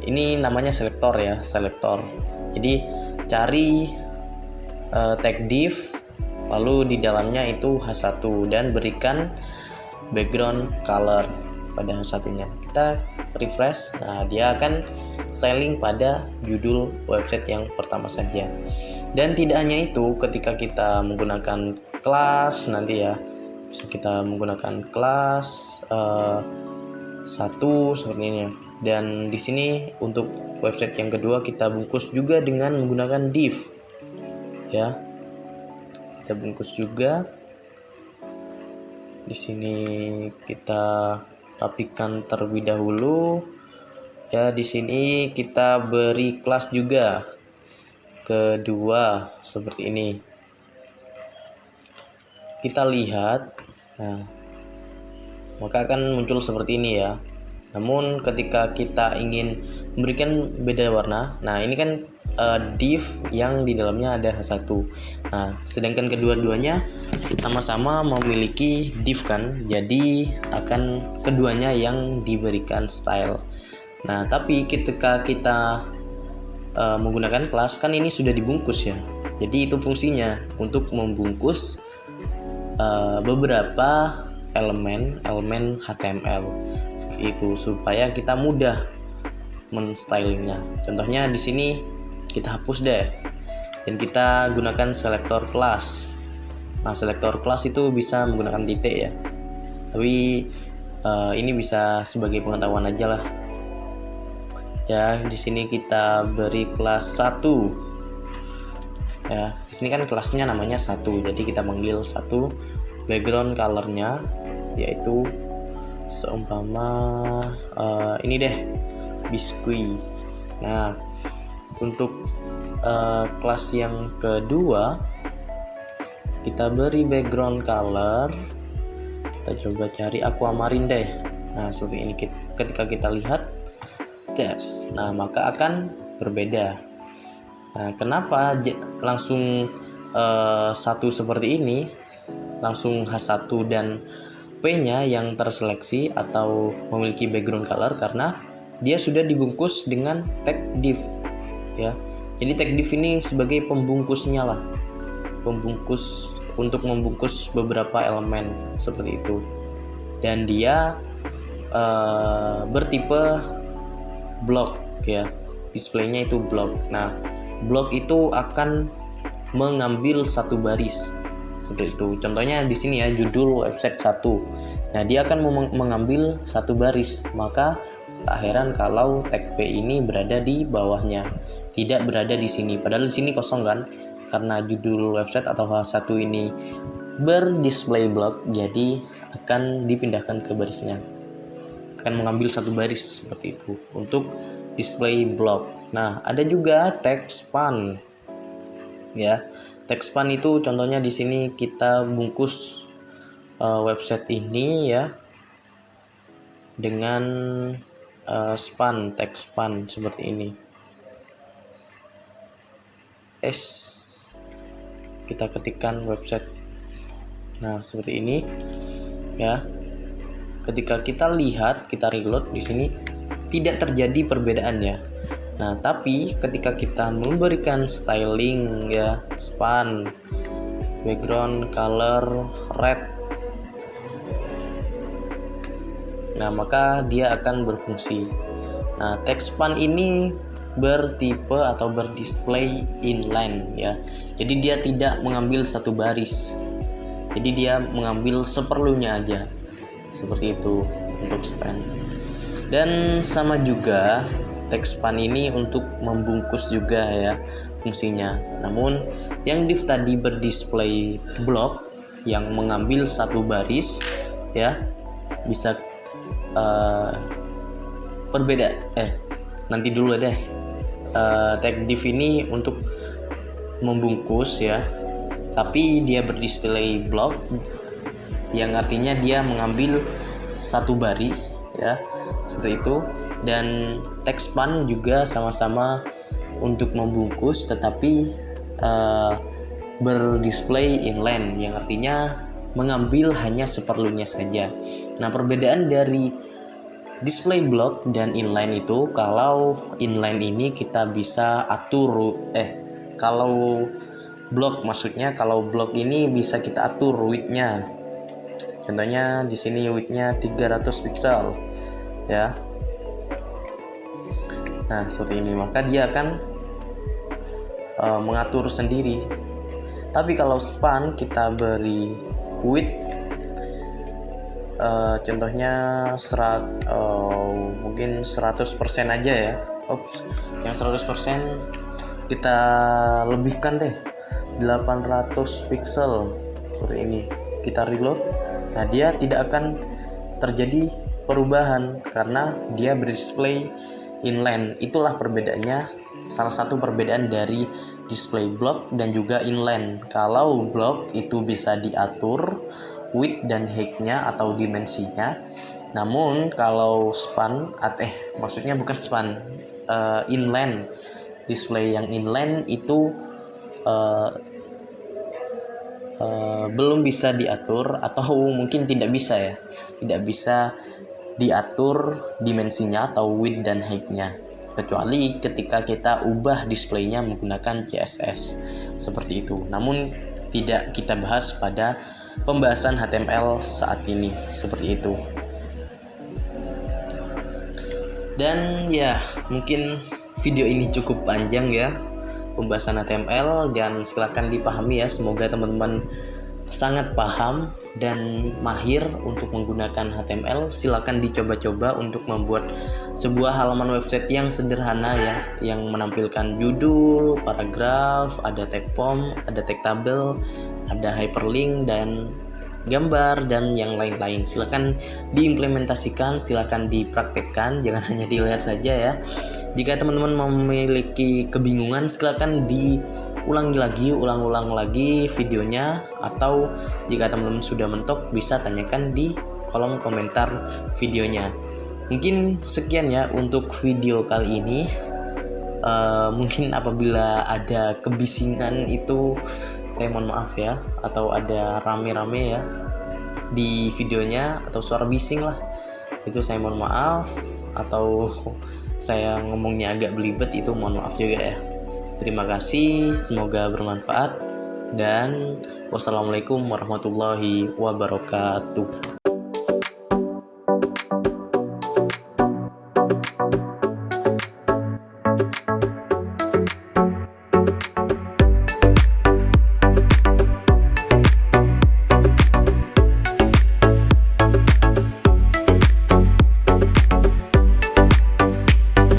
ini namanya selektor ya, selektor. Jadi cari tag div, lalu di dalamnya itu H1 dan berikan background color pada H1-nya. Kita refresh, nah dia akan styling pada judul website yang pertama saja. Dan tidak hanya itu, ketika kita menggunakan kelas nanti ya, bisa kita menggunakan kelas 1 seperti ini ya. Dan di sini untuk website yang kedua kita bungkus juga dengan menggunakan div ya. Kita bungkus juga. Di sini kita rapikan terlebih dahulu. Ya, di sini kita beri kelas juga kedua seperti ini. Kita lihat, nah, maka akan muncul seperti ini ya. Namun ketika kita ingin memberikan beda warna, nah ini kan div yang di dalamnya ada H1. Nah, sedangkan kedua-duanya sama-sama memiliki div kan, jadi akan keduanya yang diberikan style. Nah, tapi ketika kita menggunakan kelas kan ini sudah dibungkus ya. Jadi itu fungsinya untuk membungkus beberapa elemen HTML seperti itu supaya kita mudah menstylingnya. Contohnya di sini kita hapus deh dan kita gunakan selektor kelas. Nah, selektor kelas itu bisa menggunakan titik ya. Tapi ini bisa sebagai pengetahuan aja lah. Ya, di sini kita beri kelas 1. Ya, di sini kan kelasnya namanya 1. Jadi kita panggil 1 background colornya yaitu seumpama ini deh, biskuit. Nah, untuk kelas yang kedua kita beri background color, kita coba cari aquamarine deh. Nah, seperti ini ketika kita lihat gas, nah maka akan berbeda. Nah, kenapa langsung satu seperti ini, langsung H1 dan P-nya yang terseleksi atau memiliki background color karena dia sudah dibungkus dengan tag div ya. Jadi tag div ini sebagai pembungkusnya lah, pembungkus untuk membungkus beberapa elemen seperti itu. Dan dia bertipe blok ya, displaynya itu blok. Nah, blok itu akan mengambil satu baris seperti itu. Contohnya di sini ya, judul website 1. Nah, dia akan mengambil satu baris. Maka tak heran kalau tag P ini berada di bawahnya, tidak berada di sini. Padahal di sini kosong kan, karena judul website atau H1 ini berdisplay blok, jadi akan dipindahkan ke barisnya. Akan mengambil satu baris seperti itu untuk display block. Nah, ada juga tag span ya. Tag span itu contohnya di sini kita bungkus website ini ya dengan span, tag span seperti ini. Kita ketikkan website. Nah, seperti ini ya. Ketika kita lihat, kita reload di sini tidak terjadi perbedaan ya. Nah, tapi ketika kita memberikan styling ya, span, background color red, nah maka dia akan berfungsi. Nah, text span ini bertipe atau berdisplay inline ya. Jadi dia tidak mengambil satu baris. Jadi dia mengambil seperlunya aja. Seperti itu untuk span. Dan sama juga text span ini untuk membungkus juga ya fungsinya. Namun yang div tadi berdisplay block yang mengambil satu baris ya, bisa berbeda. Nanti dulu deh. Tag div ini untuk membungkus ya, tapi dia berdisplay block, yang artinya dia mengambil satu baris ya, seperti itu. Dan text span juga sama-sama untuk membungkus, tetapi berdisplay inline, yang artinya mengambil hanya seperlunya saja. Nah, perbedaan dari display block dan inline itu, kalau inline ini kita bisa atur kalau block, maksudnya kalau block ini bisa kita atur width-nya. Contohnya di sini width-nya 300 pixel ya. Nah, seperti ini, maka dia akan mengatur sendiri. Tapi kalau span kita beri width contohnya mungkin 100% aja ya. Yang 100% kita lebihkan deh 800 pixel seperti ini. Kita reload. Nah, dia tidak akan terjadi perubahan karena dia berdisplay inline. Itulah perbedaannya, salah satu perbedaan dari display block dan juga inline. Kalau block itu bisa diatur width dan height-nya atau dimensinya. Namun kalau span maksudnya bukan span, inline, display yang inline itu belum bisa diatur, atau mungkin tidak bisa diatur dimensinya atau width dan height-nya, kecuali ketika kita ubah displaynya menggunakan CSS seperti itu. Namun tidak kita bahas pada pembahasan HTML saat ini seperti itu. Dan ya, mungkin video ini cukup panjang ya, pembahasan HTML, dan silakan dipahami ya. Semoga teman-teman sangat paham dan mahir untuk menggunakan HTML. Silakan dicoba-coba untuk membuat sebuah halaman website yang sederhana ya, yang menampilkan judul, paragraf, ada tag form, ada tag tabel, ada hyperlink dan gambar dan yang lain-lain. Silakan diimplementasikan, silakan dipraktekkan, jangan hanya dilihat saja ya. Jika teman-teman memiliki kebingungan, silakan ulang lagi videonya, atau jika teman-teman sudah mentok bisa tanyakan di kolom komentar videonya. Mungkin sekian ya untuk video kali ini. Mungkin apabila ada kebisingan itu saya mohon maaf ya, atau ada rame-rame ya di videonya, atau suara bising lah, itu saya mohon maaf, atau saya ngomongnya agak belibet, itu mohon maaf juga ya. Terima kasih, semoga bermanfaat, dan wassalamualaikum warahmatullahi wabarakatuh.